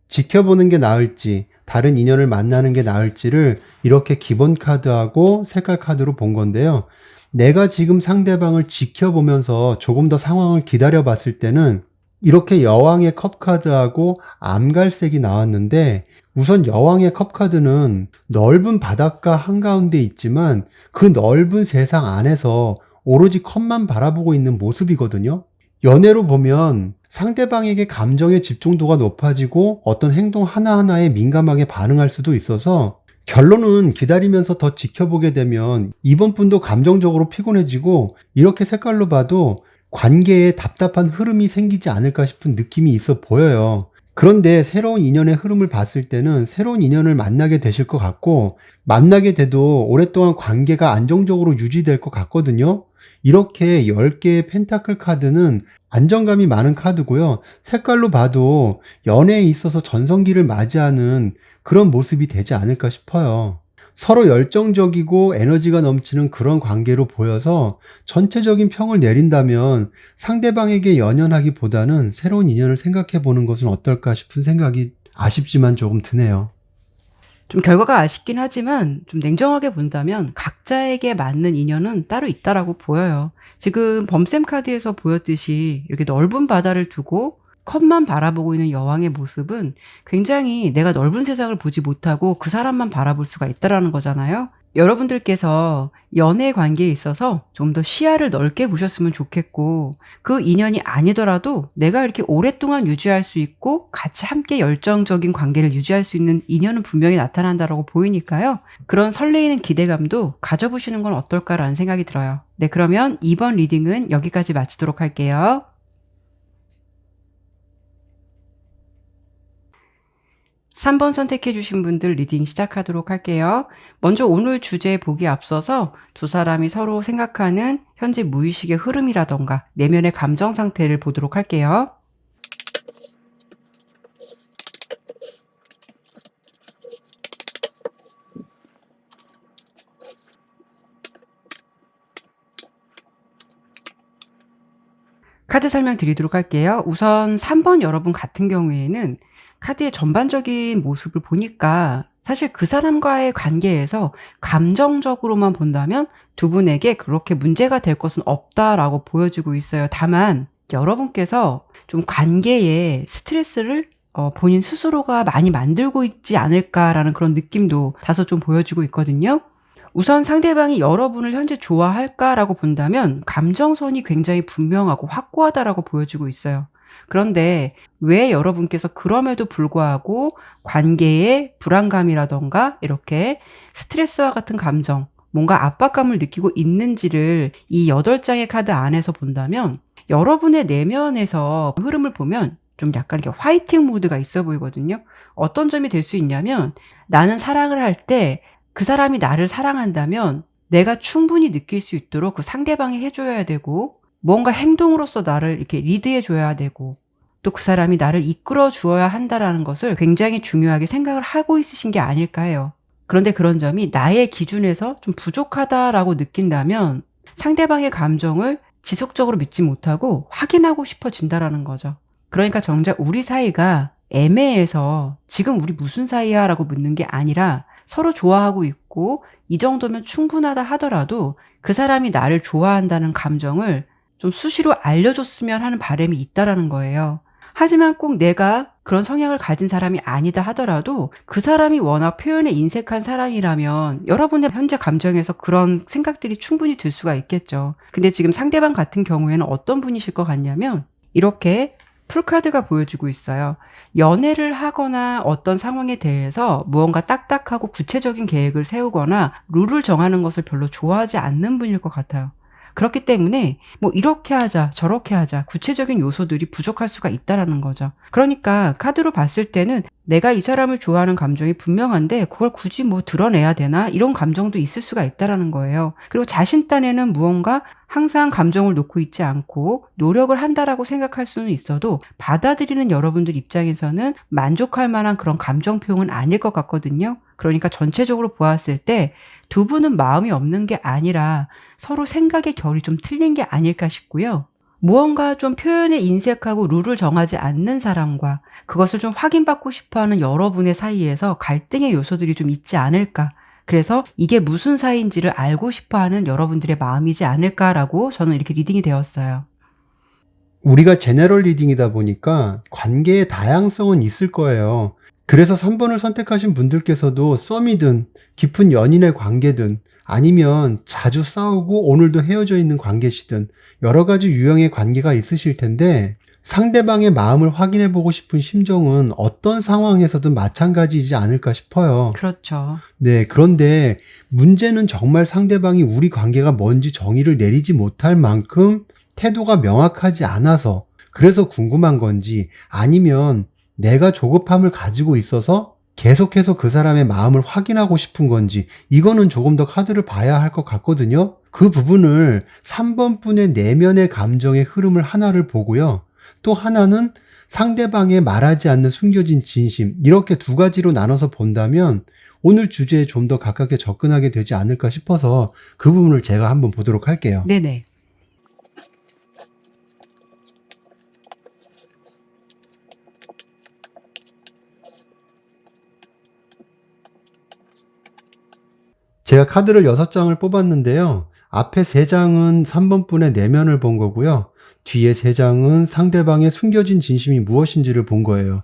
지켜보는 게 나을지 다른 인연을 만나는 게 나을지를 이렇게 기본 카드하고 색깔 카드로 본 건데요. 내가 지금 상대방을 지켜보면서 조금 더 상황을 기다려 봤을 때는 이렇게 여왕의 컵 카드하고 암갈색이 나왔는데, 우선 여왕의 컵 카드는 넓은 바닷가 한가운데 있지만 그 넓은 세상 안에서 오로지 컵만 바라보고 있는 모습이거든요. 연애로 보면 상대방에게 감정의 집중도가 높아지고 어떤 행동 하나하나에 민감하게 반응할 수도 있어서 결론은 기다리면서 더 지켜보게 되면 이번 분도 감정적으로 피곤해지고 이렇게 색깔로 봐도 관계에 답답한 흐름이 생기지 않을까 싶은 느낌이 있어 보여요. 그런데 새로운 인연의 흐름을 봤을 때는 새로운 인연을 만나게 되실 것 같고 만나게 돼도 오랫동안 관계가 안정적으로 유지될 것 같거든요. 이렇게 10개의 펜타클 카드는 안정감이 많은 카드고요. 색깔로 봐도 연애에 있어서 전성기를 맞이하는 그런 모습이 되지 않을까 싶어요. 서로 열정적이고 에너지가 넘치는 그런 관계로 보여서 전체적인 평을 내린다면 상대방에게 연연하기보다는 새로운 인연을 생각해 보는 것은 어떨까 싶은 생각이 아쉽지만 조금 드네요. 좀 결과가 아쉽긴 하지만 좀 냉정하게 본다면 각자에게 맞는 인연은 따로 있다라고 보여요. 지금 범쌤 카드에서 보였듯이 이렇게 넓은 바다를 두고 컵만 바라보고 있는 여왕의 모습은 굉장히 내가 넓은 세상을 보지 못하고 그 사람만 바라볼 수가 있다라는 거잖아요. 여러분들께서 연애 관계에 있어서 좀 더 시야를 넓게 보셨으면 좋겠고 그 인연이 아니더라도 내가 이렇게 오랫동안 유지할 수 있고 같이 함께 열정적인 관계를 유지할 수 있는 인연은 분명히 나타난다라고 보이니까요. 그런 설레이는 기대감도 가져보시는 건 어떨까라는 생각이 들어요. 네, 그러면 이번 리딩은 여기까지 마치도록 할게요. 3번 선택해 주신 분들 리딩 시작하도록 할게요. 먼저 오늘 주제 보기 앞서서 두 사람이 서로 생각하는 현재 무의식의 흐름이라던가 내면의 감정 상태를 보도록 할게요. 카드 설명 드리도록 할게요. 우선 3번 여러분 같은 경우에는 카드의 전반적인 모습을 보니까 사실 그 사람과의 관계에서 감정적으로만 본다면 두 분에게 그렇게 문제가 될 것은 없다라고 보여지고 있어요. 다만 여러분께서 좀 관계에 스트레스를 본인 스스로가 많이 만들고 있지 않을까라는 그런 느낌도 다소 좀 보여지고 있거든요. 우선 상대방이 여러분을 현재 좋아할까라고 본다면 감정선이 굉장히 분명하고 확고하다라고 보여지고 있어요. 그런데 왜 여러분께서 그럼에도 불구하고 관계에 불안감이라던가 이렇게 스트레스와 같은 감정, 뭔가 압박감을 느끼고 있는지를 이 8장의 카드 안에서 본다면 여러분의 내면에서 흐름을 보면 좀 약간 이렇게 화이팅 모드가 있어 보이거든요. 어떤 점이 될 수 있냐면 나는 사랑을 할 때 그 사람이 나를 사랑한다면 내가 충분히 느낄 수 있도록 그 상대방이 해줘야 되고 뭔가 행동으로서 나를 이렇게 리드해 줘야 되고 또 그 사람이 나를 이끌어 주어야 한다라는 것을 굉장히 중요하게 생각을 하고 있으신 게 아닐까 해요. 그런데 그런 점이 나의 기준에서 좀 부족하다라고 느낀다면 상대방의 감정을 지속적으로 믿지 못하고 확인하고 싶어진다라는 거죠. 그러니까 정작 우리 사이가 애매해서 지금 우리 무슨 사이야? 라고 묻는 게 아니라 서로 좋아하고 있고 이 정도면 충분하다 하더라도 그 사람이 나를 좋아한다는 감정을 좀 수시로 알려줬으면 하는 바람이 있다라는 거예요. 하지만 꼭 내가 그런 성향을 가진 사람이 아니다 하더라도 그 사람이 워낙 표현에 인색한 사람이라면 여러분의 현재 감정에서 그런 생각들이 충분히 들 수가 있겠죠. 근데 지금 상대방 같은 경우에는 어떤 분이실 것 같냐면 이렇게 풀카드가 보여지고 있어요. 연애를 하거나 어떤 상황에 대해서 무언가 딱딱하고 구체적인 계획을 세우거나 룰을 정하는 것을 별로 좋아하지 않는 분일 것 같아요. 그렇기 때문에 뭐 이렇게 하자 저렇게 하자 구체적인 요소들이 부족할 수가 있다라는 거죠. 그러니까 카드로 봤을 때는 내가 이 사람을 좋아하는 감정이 분명한데 그걸 굳이 뭐 드러내야 되나 이런 감정도 있을 수가 있다라는 거예요. 그리고 자신 딴에는 무언가 항상 감정을 놓고 있지 않고 노력을 한다라고 생각할 수는 있어도 받아들이는 여러분들 입장에서는 만족할 만한 그런 감정 표현은 아닐 것 같거든요. 그러니까 전체적으로 보았을 때 두 분은 마음이 없는 게 아니라 서로 생각의 결이 좀 틀린 게 아닐까 싶고요. 무언가 좀 표현에 인색하고 룰을 정하지 않는 사람과 그것을 좀 확인받고 싶어하는 여러분의 사이에서 갈등의 요소들이 좀 있지 않을까. 그래서 이게 무슨 사이인지를 알고 싶어하는 여러분들의 마음이지 않을까라고 저는 이렇게 리딩이 되었어요. 우리가 제너럴 리딩이다 보니까 관계의 다양성은 있을 거예요. 그래서 3번을 선택하신 분들께서도 썸이든 깊은 연인의 관계든 아니면 자주 싸우고 오늘도 헤어져 있는 관계시든 여러 가지 유형의 관계가 있으실 텐데 상대방의 마음을 확인해 보고 싶은 심정은 어떤 상황에서든 마찬가지이지 않을까 싶어요. 그렇죠. 네, 그런데 문제는 정말 상대방이 우리 관계가 뭔지 정의를 내리지 못할 만큼 태도가 명확하지 않아서 그래서 궁금한 건지 아니면 내가 조급함을 가지고 있어서 계속해서 그 사람의 마음을 확인하고 싶은 건지 이거는 조금 더 카드를 봐야 할 것 같거든요. 그 부분을 3번 분의 내면의 감정의 흐름을 하나를 보고요. 또 하나는 상대방의 말하지 않는 숨겨진 진심 이렇게 두 가지로 나눠서 본다면 오늘 주제에 좀 더 가깝게 접근하게 되지 않을까 싶어서 그 부분을 제가 한번 보도록 할게요. 네네. 제가 카드를 6장을 뽑았는데요. 앞에 3장은 3번 분의 내면을 본 거고요. 뒤에 3장은 상대방의 숨겨진 진심이 무엇인지를 본 거예요.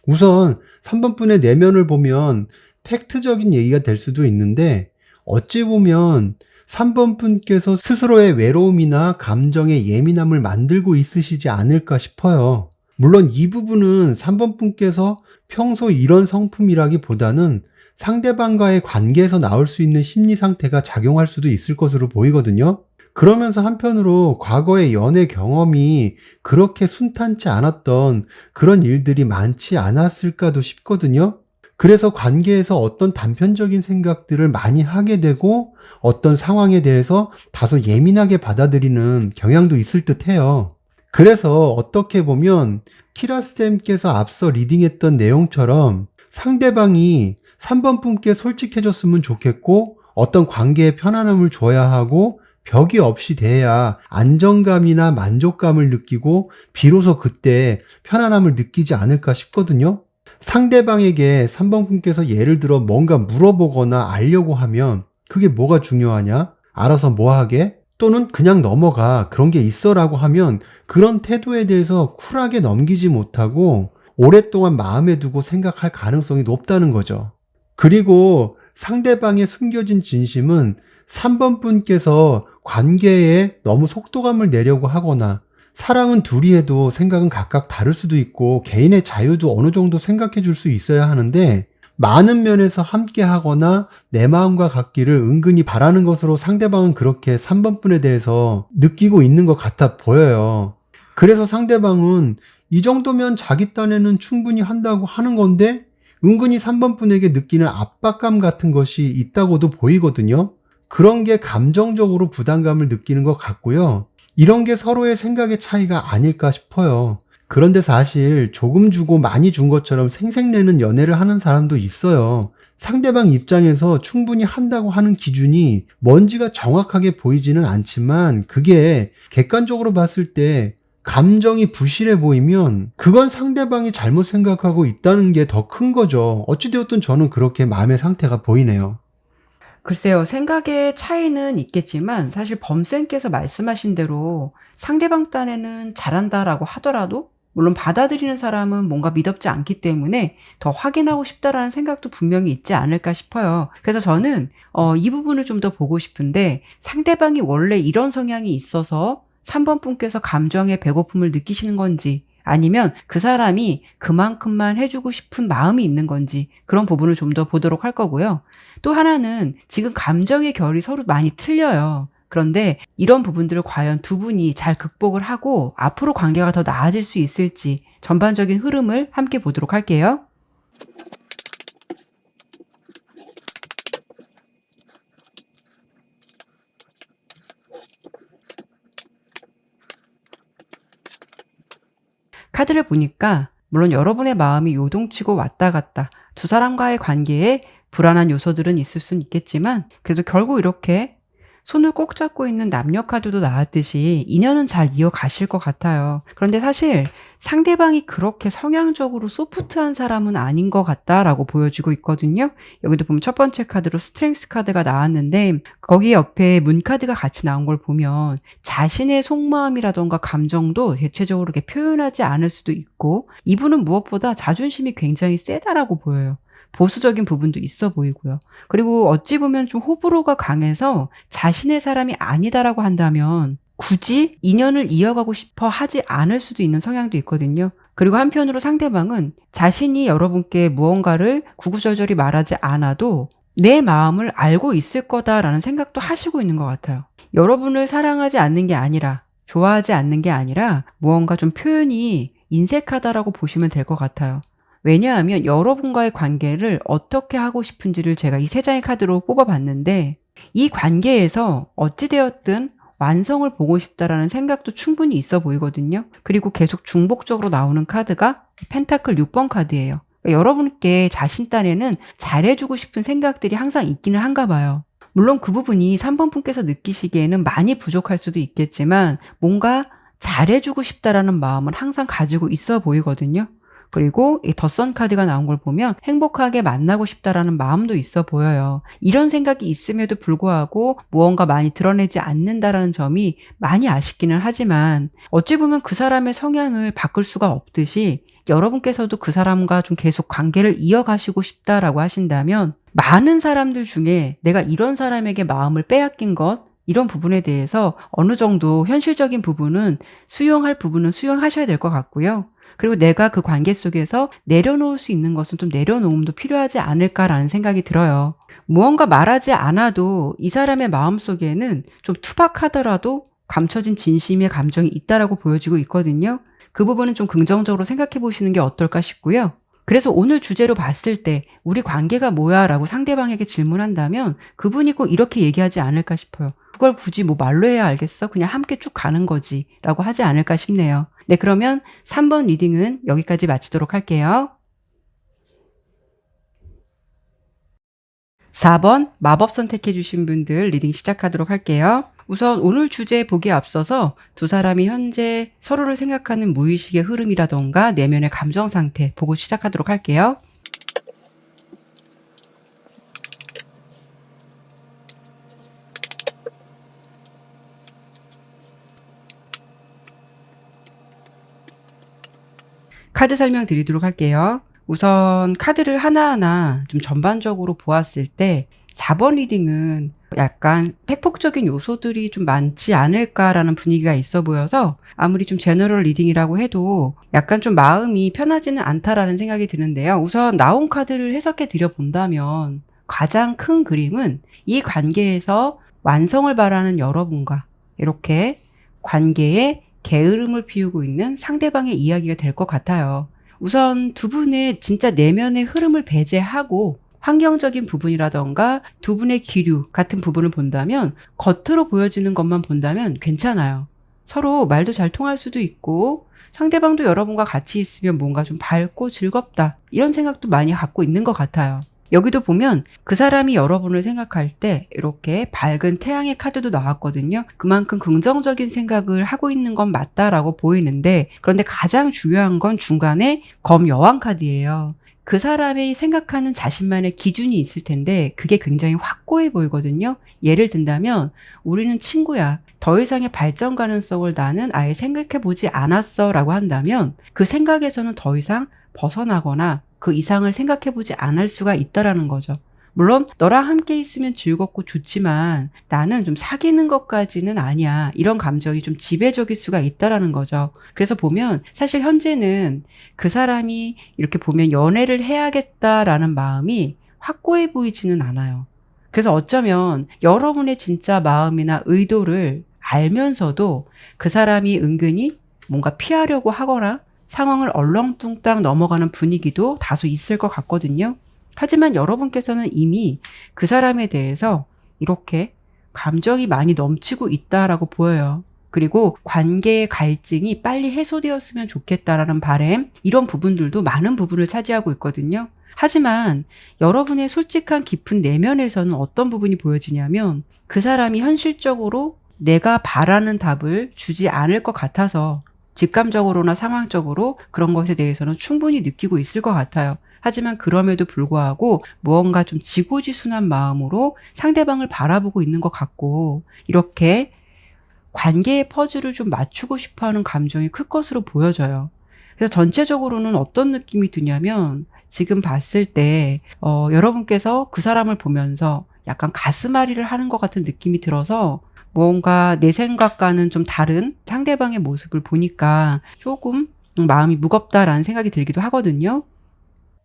우선 3번 분의 내면을 보면 팩트적인 얘기가 될 수도 있는데 어찌 보면 3번 분께서 스스로의 외로움이나 감정의 예민함을 만들고 있으시지 않을까 싶어요. 물론 이 부분은 3번 분께서 평소 이런 성품이라기보다는 상대방과의 관계에서 나올 수 있는 심리 상태가 작용할 수도 있을 것으로 보이거든요. 그러면서 한편으로 과거의 연애 경험이 그렇게 순탄치 않았던 그런 일들이 많지 않았을까도 싶거든요. 그래서 관계에서 어떤 단편적인 생각들을 많이 하게 되고 어떤 상황에 대해서 다소 예민하게 받아들이는 경향도 있을 듯해요. 그래서 어떻게 보면 키라쌤께서 앞서 리딩했던 내용처럼 상대방이 3번 분께 솔직해졌으면 좋겠고 어떤 관계에 편안함을 줘야 하고 벽이 없이 돼야 안정감이나 만족감을 느끼고 비로소 그때 편안함을 느끼지 않을까 싶거든요. 상대방에게 3번 분께서 예를 들어 뭔가 물어보거나 알려고 하면 그게 뭐가 중요하냐? 알아서 뭐 하게? 또는 그냥 넘어가. 그런 게 있어라고 하면 그런 태도에 대해서 쿨하게 넘기지 못하고 오랫동안 마음에 두고 생각할 가능성이 높다는 거죠. 그리고 상대방의 숨겨진 진심은 3번 분께서 관계에 너무 속도감을 내려고 하거나 사랑은 둘이 해도 생각은 각각 다를 수도 있고 개인의 자유도 어느 정도 생각해 줄 수 있어야 하는데 많은 면에서 함께 하거나 내 마음과 같기를 은근히 바라는 것으로 상대방은 그렇게 3번 분에 대해서 느끼고 있는 것 같아 보여요. 그래서 상대방은 이 정도면 자기 딴에는 충분히 한다고 하는 건데 은근히 3번 분에게 느끼는 압박감 같은 것이 있다고도 보이거든요. 그런 게 감정적으로 부담감을 느끼는 것 같고요. 이런 게 서로의 생각의 차이가 아닐까 싶어요. 그런데 사실 조금 주고 많이 준 것처럼 생색내는 연애를 하는 사람도 있어요. 상대방 입장에서 충분히 한다고 하는 기준이 뭔지가 정확하게 보이지는 않지만 그게 객관적으로 봤을 때 감정이 부실해 보이면 그건 상대방이 잘못 생각하고 있다는 게 더 큰 거죠. 어찌되었든 저는 그렇게 마음의 상태가 보이네요. 글쎄요, 생각의 차이는 있겠지만 사실 범쌤께서 말씀하신 대로 상대방 딴에는 잘한다라고 하더라도 물론 받아들이는 사람은 뭔가 미덥지 않기 때문에 더 확인하고 싶다라는 생각도 분명히 있지 않을까 싶어요. 그래서 저는 이 부분을 좀 더 보고 싶은데 상대방이 원래 이런 성향이 있어서 3번 분께서 감정의 배고픔을 느끼시는 건지 아니면 그 사람이 그만큼만 해주고 싶은 마음이 있는 건지 그런 부분을 좀 더 보도록 할 거고요. 또 하나는 지금 감정의 결이 서로 많이 틀려요. 그런데 이런 부분들을 과연 두 분이 잘 극복을 하고 앞으로 관계가 더 나아질 수 있을지 전반적인 흐름을 함께 보도록 할게요. 카드를 보니까 물론 여러분의 마음이 요동치고 왔다 갔다 두 사람과의 관계에 불안한 요소들은 있을 수는 있겠지만 그래도 결국 이렇게 손을 꼭 잡고 있는 남녀 카드도 나왔듯이 인연은 잘 이어가실 것 같아요. 그런데 사실 상대방이 그렇게 성향적으로 소프트한 사람은 아닌 것 같다라고 보여지고 있거든요. 여기도 보면 첫 번째 카드로 스트렝스 카드가 나왔는데 거기 옆에 문 카드가 같이 나온 걸 보면 자신의 속마음이라던가 감정도 대체적으로 이렇게 표현하지 않을 수도 있고 이분은 무엇보다 자존심이 굉장히 세다라고 보여요. 보수적인 부분도 있어 보이고요. 그리고 어찌 보면 좀 호불호가 강해서 자신의 사람이 아니다라고 한다면 굳이 인연을 이어가고 싶어 하지 않을 수도 있는 성향도 있거든요. 그리고 한편으로 상대방은 자신이 여러분께 무언가를 구구절절히 말하지 않아도 내 마음을 알고 있을 거다라는 생각도 하시고 있는 것 같아요. 여러분을 사랑하지 않는 게 아니라 좋아하지 않는 게 아니라 무언가 좀 표현이 인색하다라고 보시면 될 것 같아요. 왜냐하면 여러분과의 관계를 어떻게 하고 싶은지를 제가 이 세 장의 카드로 뽑아봤는데 이 관계에서 어찌되었든 완성을 보고 싶다라는 생각도 충분히 있어 보이거든요. 그리고 계속 중복적으로 나오는 카드가 펜타클 6번 카드예요. 그러니까 여러분께 자신 딴에는 잘해주고 싶은 생각들이 항상 있기는 한가 봐요. 물론 그 부분이 3번 분께서 느끼시기에는 많이 부족할 수도 있겠지만 뭔가 잘해주고 싶다라는 마음은 항상 가지고 있어 보이거든요. 그리고 이 덧선 카드가 나온 걸 보면 행복하게 만나고 싶다라는 마음도 있어 보여요. 이런 생각이 있음에도 불구하고 무언가 많이 드러내지 않는다라는 점이 많이 아쉽기는 하지만 어찌 보면 그 사람의 성향을 바꿀 수가 없듯이 여러분께서도 그 사람과 좀 계속 관계를 이어가시고 싶다라고 하신다면 많은 사람들 중에 내가 이런 사람에게 마음을 빼앗긴 것 이런 부분에 대해서 어느 정도 현실적인 부분은 수용할 부분은 수용하셔야 될 것 같고요. 그리고 내가 그 관계 속에서 내려놓을 수 있는 것은 좀 내려놓음도 필요하지 않을까라는 생각이 들어요. 무언가 말하지 않아도 이 사람의 마음속에는 좀 투박하더라도 감춰진 진심의 감정이 있다라고 보여지고 있거든요. 그 부분은 좀 긍정적으로 생각해 보시는 게 어떨까 싶고요. 그래서 오늘 주제로 봤을 때 우리 관계가 뭐야 라고 상대방에게 질문한다면 그분이 꼭 이렇게 얘기하지 않을까 싶어요. 그걸 굳이 뭐 말로 해야 알겠어? 그냥 함께 쭉 가는 거지 라고 하지 않을까 싶네요. 네, 그러면 3번 리딩은 여기까지 마치도록 할게요. 4번 마법 선택해 주신 분들 리딩 시작하도록 할게요. 우선 오늘 주제 보기에 앞서서 두 사람이 현재 서로를 생각하는 무의식의 흐름이라던가 내면의 감정 상태 보고 시작하도록 할게요. 카드 설명 드리도록 할게요. 우선 카드를 하나하나 좀 전반적으로 보았을 때 4번 리딩은 약간 팩폭적인 요소들이 좀 많지 않을까라는 분위기가 있어 보여서 아무리 좀 제너럴 리딩이라고 해도 약간 좀 마음이 편하지는 않다라는 생각이 드는데요. 우선 나온 카드를 해석해 드려 본다면 가장 큰 그림은 이 관계에서 완성을 바라는 여러분과 이렇게 관계에 게으름을 피우고 있는 상대방의 이야기가 될 것 같아요. 우선 두 분의 진짜 내면의 흐름을 배제하고 환경적인 부분이라던가 두 분의 기류 같은 부분을 본다면 겉으로 보여지는 것만 본다면 괜찮아요. 서로 말도 잘 통할 수도 있고 상대방도 여러분과 같이 있으면 뭔가 좀 밝고 즐겁다 이런 생각도 많이 갖고 있는 것 같아요. 여기도 보면 그 사람이 여러분을 생각할 때 이렇게 밝은 태양의 카드도 나왔거든요. 그만큼 긍정적인 생각을 하고 있는 건 맞다라고 보이는데 그런데 가장 중요한 건 중간에 검 여왕 카드예요. 그 사람이 생각하는 자신만의 기준이 있을 텐데 그게 굉장히 확고해 보이거든요. 예를 든다면 우리는 친구야. 더 이상의 발전 가능성을 나는 아예 생각해 보지 않았어 라고 한다면 그 생각에서는 더 이상 벗어나거나 그 이상을 생각해 보지 않을 수가 있다라는 거죠. 물론 너랑 함께 있으면 즐겁고 좋지만 나는 좀 사귀는 것까지는 아니야. 이런 감정이 좀 지배적일 수가 있다라는 거죠. 그래서 보면 사실 현재는 그 사람이 이렇게 보면 연애를 해야겠다라는 마음이 확고해 보이지는 않아요. 그래서 어쩌면 여러분의 진짜 마음이나 의도를 알면서도 그 사람이 은근히 뭔가 피하려고 하거나 상황을 얼렁뚱땅 넘어가는 분위기도 다소 있을 것 같거든요. 하지만 여러분께서는 이미 그 사람에 대해서 이렇게 감정이 많이 넘치고 있다라고 보여요. 그리고 관계의 갈증이 빨리 해소되었으면 좋겠다라는 바람, 이런 부분들도 많은 부분을 차지하고 있거든요. 하지만 여러분의 솔직한 깊은 내면에서는 어떤 부분이 보여지냐면 그 사람이 현실적으로 내가 바라는 답을 주지 않을 것 같아서 직감적으로나 상황적으로 그런 것에 대해서는 충분히 느끼고 있을 것 같아요. 하지만 그럼에도 불구하고 무언가 좀 지고지순한 마음으로 상대방을 바라보고 있는 것 같고 이렇게 관계의 퍼즐을 좀 맞추고 싶어하는 감정이 클 것으로 보여져요. 그래서 전체적으로는 어떤 느낌이 드냐면 지금 봤을 때 여러분께서 그 사람을 보면서 약간 가슴앓이를 하는 것 같은 느낌이 들어서 뭔가 내 생각과는 좀 다른 상대방의 모습을 보니까 조금 마음이 무겁다라는 생각이 들기도 하거든요.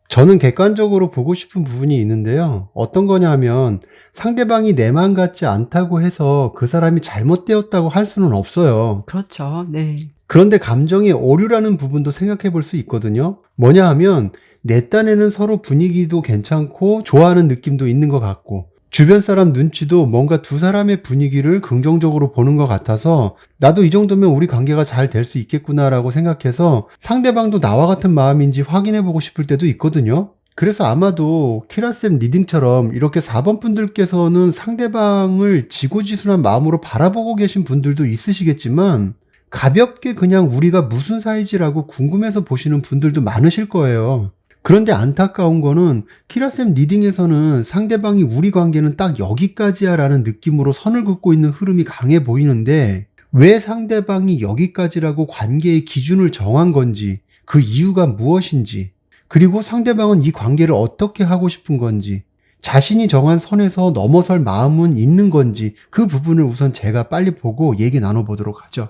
저는 객관적으로 보고 싶은 부분이 있는데요. 어떤 거냐면 상대방이 내 맘 같지 않다고 해서 그 사람이 잘못되었다고 할 수는 없어요. 그렇죠. 네. 그런데 감정의 오류라는 부분도 생각해 볼 수 있거든요. 뭐냐 하면 내 딴에는 서로 분위기도 괜찮고 좋아하는 느낌도 있는 것 같고 주변 사람 눈치도 뭔가 두 사람의 분위기를 긍정적으로 보는 것 같아서 나도 이 정도면 우리 관계가 잘 될 수 있겠구나라고 생각해서 상대방도 나와 같은 마음인지 확인해 보고 싶을 때도 있거든요. 그래서 아마도 키라쌤 리딩처럼 이렇게 4번 분들께서는 상대방을 지고지순한 마음으로 바라보고 계신 분들도 있으시겠지만 가볍게 그냥 우리가 무슨 사이지라고 궁금해서 보시는 분들도 많으실 거예요. 그런데 안타까운 거는 키라쌤 리딩에서는 상대방이 우리 관계는 딱 여기까지야 라는 느낌으로 선을 긋고 있는 흐름이 강해 보이는데 왜 상대방이 여기까지라고 관계의 기준을 정한 건지 그 이유가 무엇인지 그리고 상대방은 이 관계를 어떻게 하고 싶은 건지 자신이 정한 선에서 넘어설 마음은 있는 건지 그 부분을 우선 제가 빨리 보고 얘기 나눠보도록 하죠.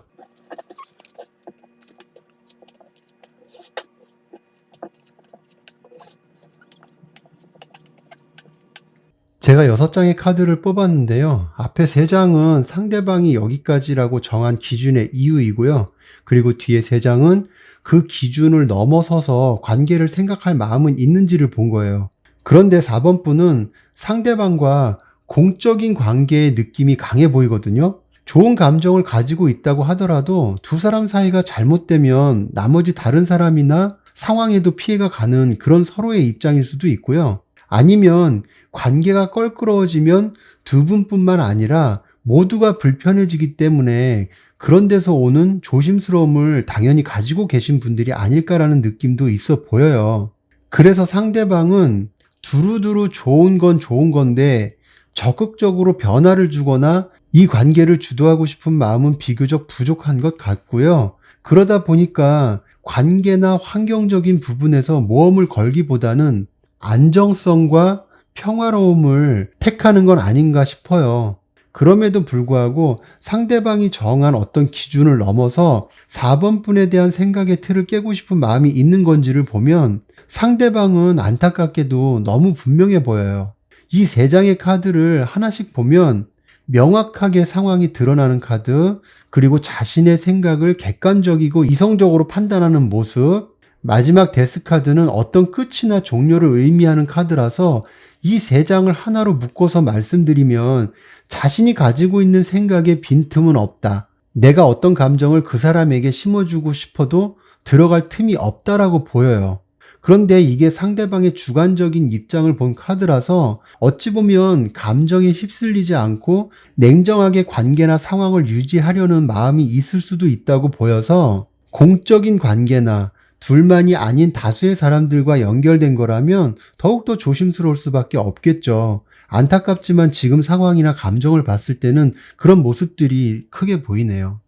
제가 6장의 카드를 뽑았는데요. 앞에 3장은 상대방이 여기까지라고 정한 기준의 이유이고요. 그리고 뒤에 3장은 그 기준을 넘어서서 관계를 생각할 마음은 있는지를 본 거예요. 그런데 4번 분은 상대방과 공적인 관계의 느낌이 강해 보이거든요. 좋은 감정을 가지고 있다고 하더라도 두 사람 사이가 잘못되면 나머지 다른 사람이나 상황에도 피해가 가는 그런 서로의 입장일 수도 있고요. 아니면 관계가 껄끄러워지면 두 분뿐만 아니라 모두가 불편해지기 때문에 그런 데서 오는 조심스러움을 당연히 가지고 계신 분들이 아닐까라는 느낌도 있어 보여요. 그래서 상대방은 두루두루 좋은 건 좋은 건데 적극적으로 변화를 주거나 이 관계를 주도하고 싶은 마음은 비교적 부족한 것 같고요. 그러다 보니까 관계나 환경적인 부분에서 모험을 걸기보다는 안정성과 평화로움을 택하는 건 아닌가 싶어요. 그럼에도 불구하고 상대방이 정한 어떤 기준을 넘어서 4번 분에 대한 생각의 틀을 깨고 싶은 마음이 있는 건지를 보면 상대방은 안타깝게도 너무 분명해 보여요. 이 3장의 카드를 하나씩 보면 명확하게 상황이 드러나는 카드, 그리고 자신의 생각을 객관적이고 이성적으로 판단하는 모습, 마지막 데스카드는 어떤 끝이나 종료를 의미하는 카드라서 이 3장을 하나로 묶어서 말씀드리면 자신이 가지고 있는 생각에 빈틈은 없다. 내가 어떤 감정을 그 사람에게 심어주고 싶어도 들어갈 틈이 없다라고 보여요. 그런데 이게 상대방의 주관적인 입장을 본 카드라서 어찌 보면 감정에 휩쓸리지 않고 냉정하게 관계나 상황을 유지하려는 마음이 있을 수도 있다고 보여서 공적인 관계나 둘만이 아닌 다수의 사람들과 연결된 거라면 더욱더 조심스러울 수밖에 없겠죠. 안타깝지만 지금 상황이나 감정을 봤을 때는 그런 모습들이 크게 보이네요.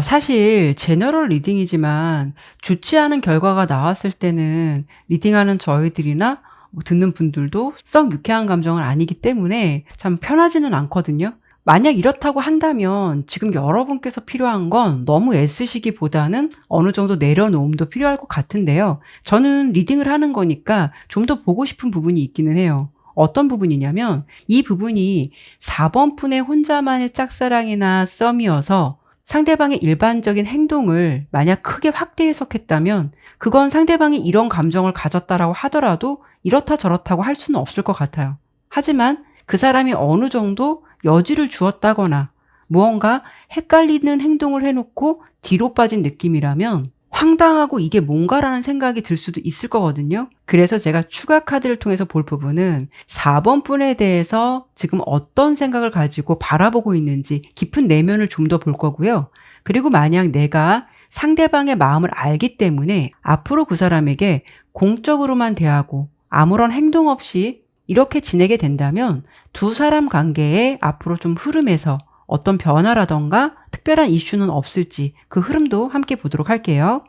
사실 제너럴 리딩이지만 좋지 않은 결과가 나왔을 때는 리딩하는 저희들이나 듣는 분들도 썩 유쾌한 감정은 아니기 때문에 참 편하지는 않거든요. 만약 이렇다고 한다면 지금 여러분께서 필요한 건 너무 애쓰시기보다는 어느 정도 내려놓음도 필요할 것 같은데요. 저는 리딩을 하는 거니까 좀 더 보고 싶은 부분이 있기는 해요. 어떤 부분이냐면 이 부분이 4번 분의 혼자만의 짝사랑이나 썸이어서 상대방의 일반적인 행동을 만약 크게 확대 해석했다면 그건 상대방이 이런 감정을 가졌다라고 하더라도 이렇다 저렇다고 할 수는 없을 것 같아요. 하지만 그 사람이 어느 정도 여지를 주었다거나 무언가 헷갈리는 행동을 해놓고 뒤로 빠진 느낌이라면 황당하고 이게 뭔가라는 생각이 들 수도 있을 거거든요. 그래서 제가 추가 카드를 통해서 볼 부분은 4번 분에 대해서 지금 어떤 생각을 가지고 바라보고 있는지 깊은 내면을 좀 더 볼 거고요. 그리고 만약 내가 상대방의 마음을 알기 때문에 앞으로 그 사람에게 공적으로만 대하고 아무런 행동 없이 이렇게 지내게 된다면 두 사람 관계에 앞으로 좀 흐름에서 어떤 변화라던가 특별한 이슈는 없을지 그 흐름도 함께 보도록 할게요.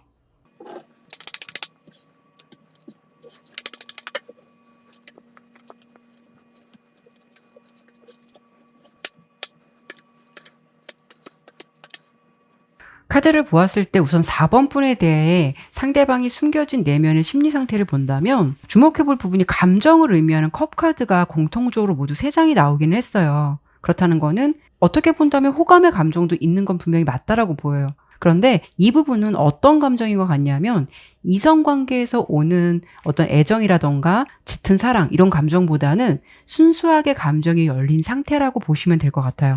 카드를 보았을 때 우선 4번 분에 대해 상대방이 숨겨진 내면의 심리 상태를 본다면 주목해 볼 부분이 감정을 의미하는 컵 카드가 공통적으로 모두 3장이 나오기는 했어요. 그렇다는 거는 어떻게 본다면 호감의 감정도 있는 건 분명히 맞다라고 보여요. 그런데 이 부분은 어떤 감정인 것 같냐면 이성관계에서 오는 어떤 애정이라던가 짙은 사랑 이런 감정보다는 순수하게 감정이 열린 상태라고 보시면 될 것 같아요.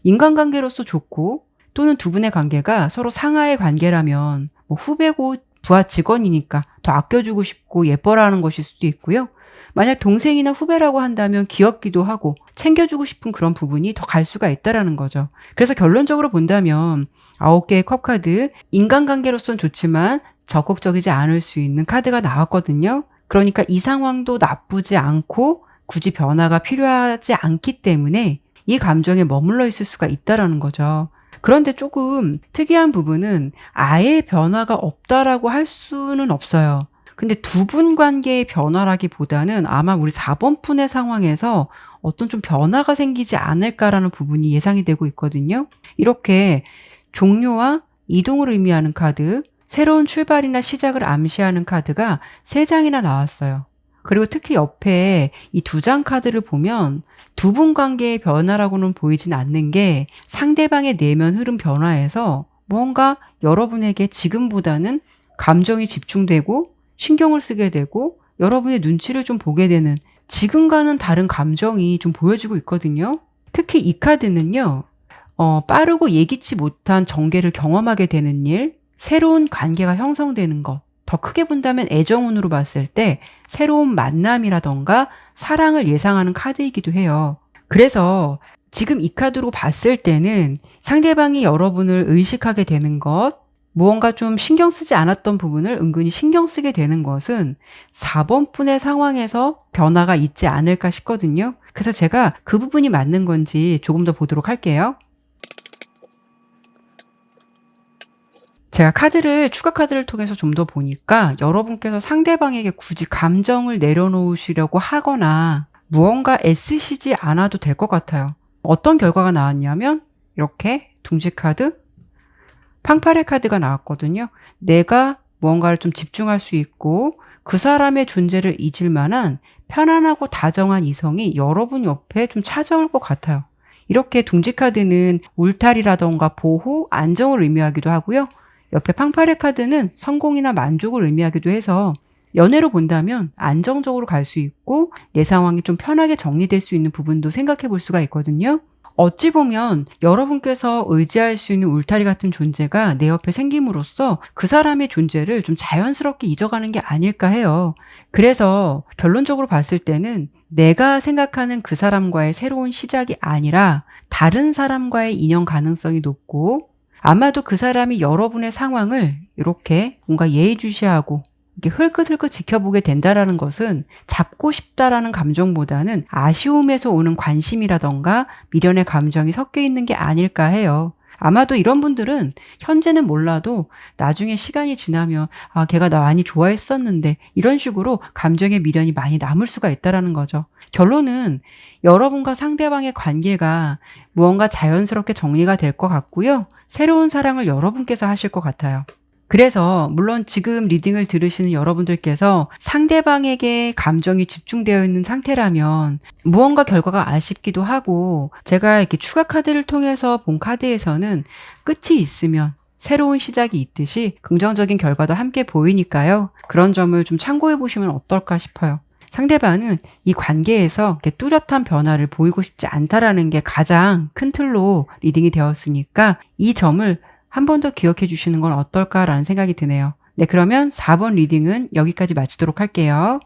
인간관계로서 좋고 또는 두 분의 관계가 서로 상하의 관계라면 뭐 후배고 부하 직원이니까 더 아껴주고 싶고 예뻐라는 것일 수도 있고요. 만약 동생이나 후배라고 한다면 귀엽기도 하고 챙겨주고 싶은 그런 부분이 더 갈 수가 있다라는 거죠. 그래서 결론적으로 본다면 9개의 컵카드, 인간관계로선 좋지만 적극적이지 않을 수 있는 카드가 나왔거든요. 그러니까 이 상황도 나쁘지 않고 굳이 변화가 필요하지 않기 때문에 이 감정에 머물러 있을 수가 있다라는 거죠. 그런데 조금 특이한 부분은 아예 변화가 없다라고 할 수는 없어요. 근데 두 분 관계의 변화라기보다는 아마 우리 4번 푼의 상황에서 어떤 좀 변화가 생기지 않을까라는 부분이 예상이 되고 있거든요. 이렇게 종료와 이동을 의미하는 카드, 새로운 출발이나 시작을 암시하는 카드가 3장이나 나왔어요. 그리고 특히 옆에 이 2장 카드를 보면 두 분 관계의 변화라고는 보이진 않는 게 상대방의 내면 흐름 변화에서 무언가 여러분에게 지금보다는 감정이 집중되고 신경을 쓰게 되고 여러분의 눈치를 좀 보게 되는 지금과는 다른 감정이 좀 보여지고 있거든요. 특히 이 카드는요. 빠르고 예기치 못한 전개를 경험하게 되는 일, 새로운 관계가 형성되는 것, 더 크게 본다면 애정운으로 봤을 때 새로운 만남이라던가 사랑을 예상하는 카드이기도 해요. 그래서 지금 이 카드로 봤을 때는 상대방이 여러분을 의식하게 되는 것, 무언가 좀 신경 쓰지 않았던 부분을 은근히 신경 쓰게 되는 것은 4번 분의 상황에서 변화가 있지 않을까 싶거든요. 그래서 제가 그 부분이 맞는 건지 조금 더 보도록 할게요. 제가 추가 카드를 통해서 좀 더 보니까 여러분께서 상대방에게 굳이 감정을 내려놓으시려고 하거나 무언가 애쓰시지 않아도 될 것 같아요. 어떤 결과가 나왔냐면 이렇게 둥지 카드, 팡파레 카드가 나왔거든요. 내가 무언가를 좀 집중할 수 있고 그 사람의 존재를 잊을 만한 편안하고 다정한 이성이 여러분 옆에 좀 찾아올 것 같아요. 이렇게 둥지 카드는 울타리라던가 보호, 안정을 의미하기도 하고요. 옆에 팡파레 카드는 성공이나 만족을 의미하기도 해서 연애로 본다면 안정적으로 갈 수 있고 내 상황이 좀 편하게 정리될 수 있는 부분도 생각해 볼 수가 있거든요. 어찌 보면 여러분께서 의지할 수 있는 울타리 같은 존재가 내 옆에 생김으로써 그 사람의 존재를 좀 자연스럽게 잊어가는 게 아닐까 해요. 그래서 결론적으로 봤을 때는 내가 생각하는 그 사람과의 새로운 시작이 아니라 다른 사람과의 인연 가능성이 높고 아마도 그 사람이 여러분의 상황을 이렇게 뭔가 예의주시하고 이렇게 흘끗흘끗 지켜보게 된다라는 것은 잡고 싶다라는 감정보다는 아쉬움에서 오는 관심이라던가 미련의 감정이 섞여 있는 게 아닐까 해요. 아마도 이런 분들은 현재는 몰라도 나중에 시간이 지나면 걔가 나 많이 좋아했었는데 이런 식으로 감정의 미련이 많이 남을 수가 있다라는 거죠. 결론은 여러분과 상대방의 관계가 무언가 자연스럽게 정리가 될 것 같고요. 새로운 사랑을 여러분께서 하실 것 같아요. 그래서 물론 지금 리딩을 들으시는 여러분들께서 상대방에게 감정이 집중되어 있는 상태라면 무언가 결과가 아쉽기도 하고 제가 이렇게 추가 카드를 통해서 본 카드에서는 끝이 있으면 새로운 시작이 있듯이 긍정적인 결과도 함께 보이니까요. 그런 점을 좀 참고해 보시면 어떨까 싶어요. 상대방은 이 관계에서 이렇게 뚜렷한 변화를 보이고 싶지 않다라는 게 가장 큰 틀로 리딩이 되었으니까 이 점을 한 번 더 기억해 주시는 건 어떨까라는 생각이 드네요. 네, 그러면 4번 리딩은 여기까지 마치도록 할게요.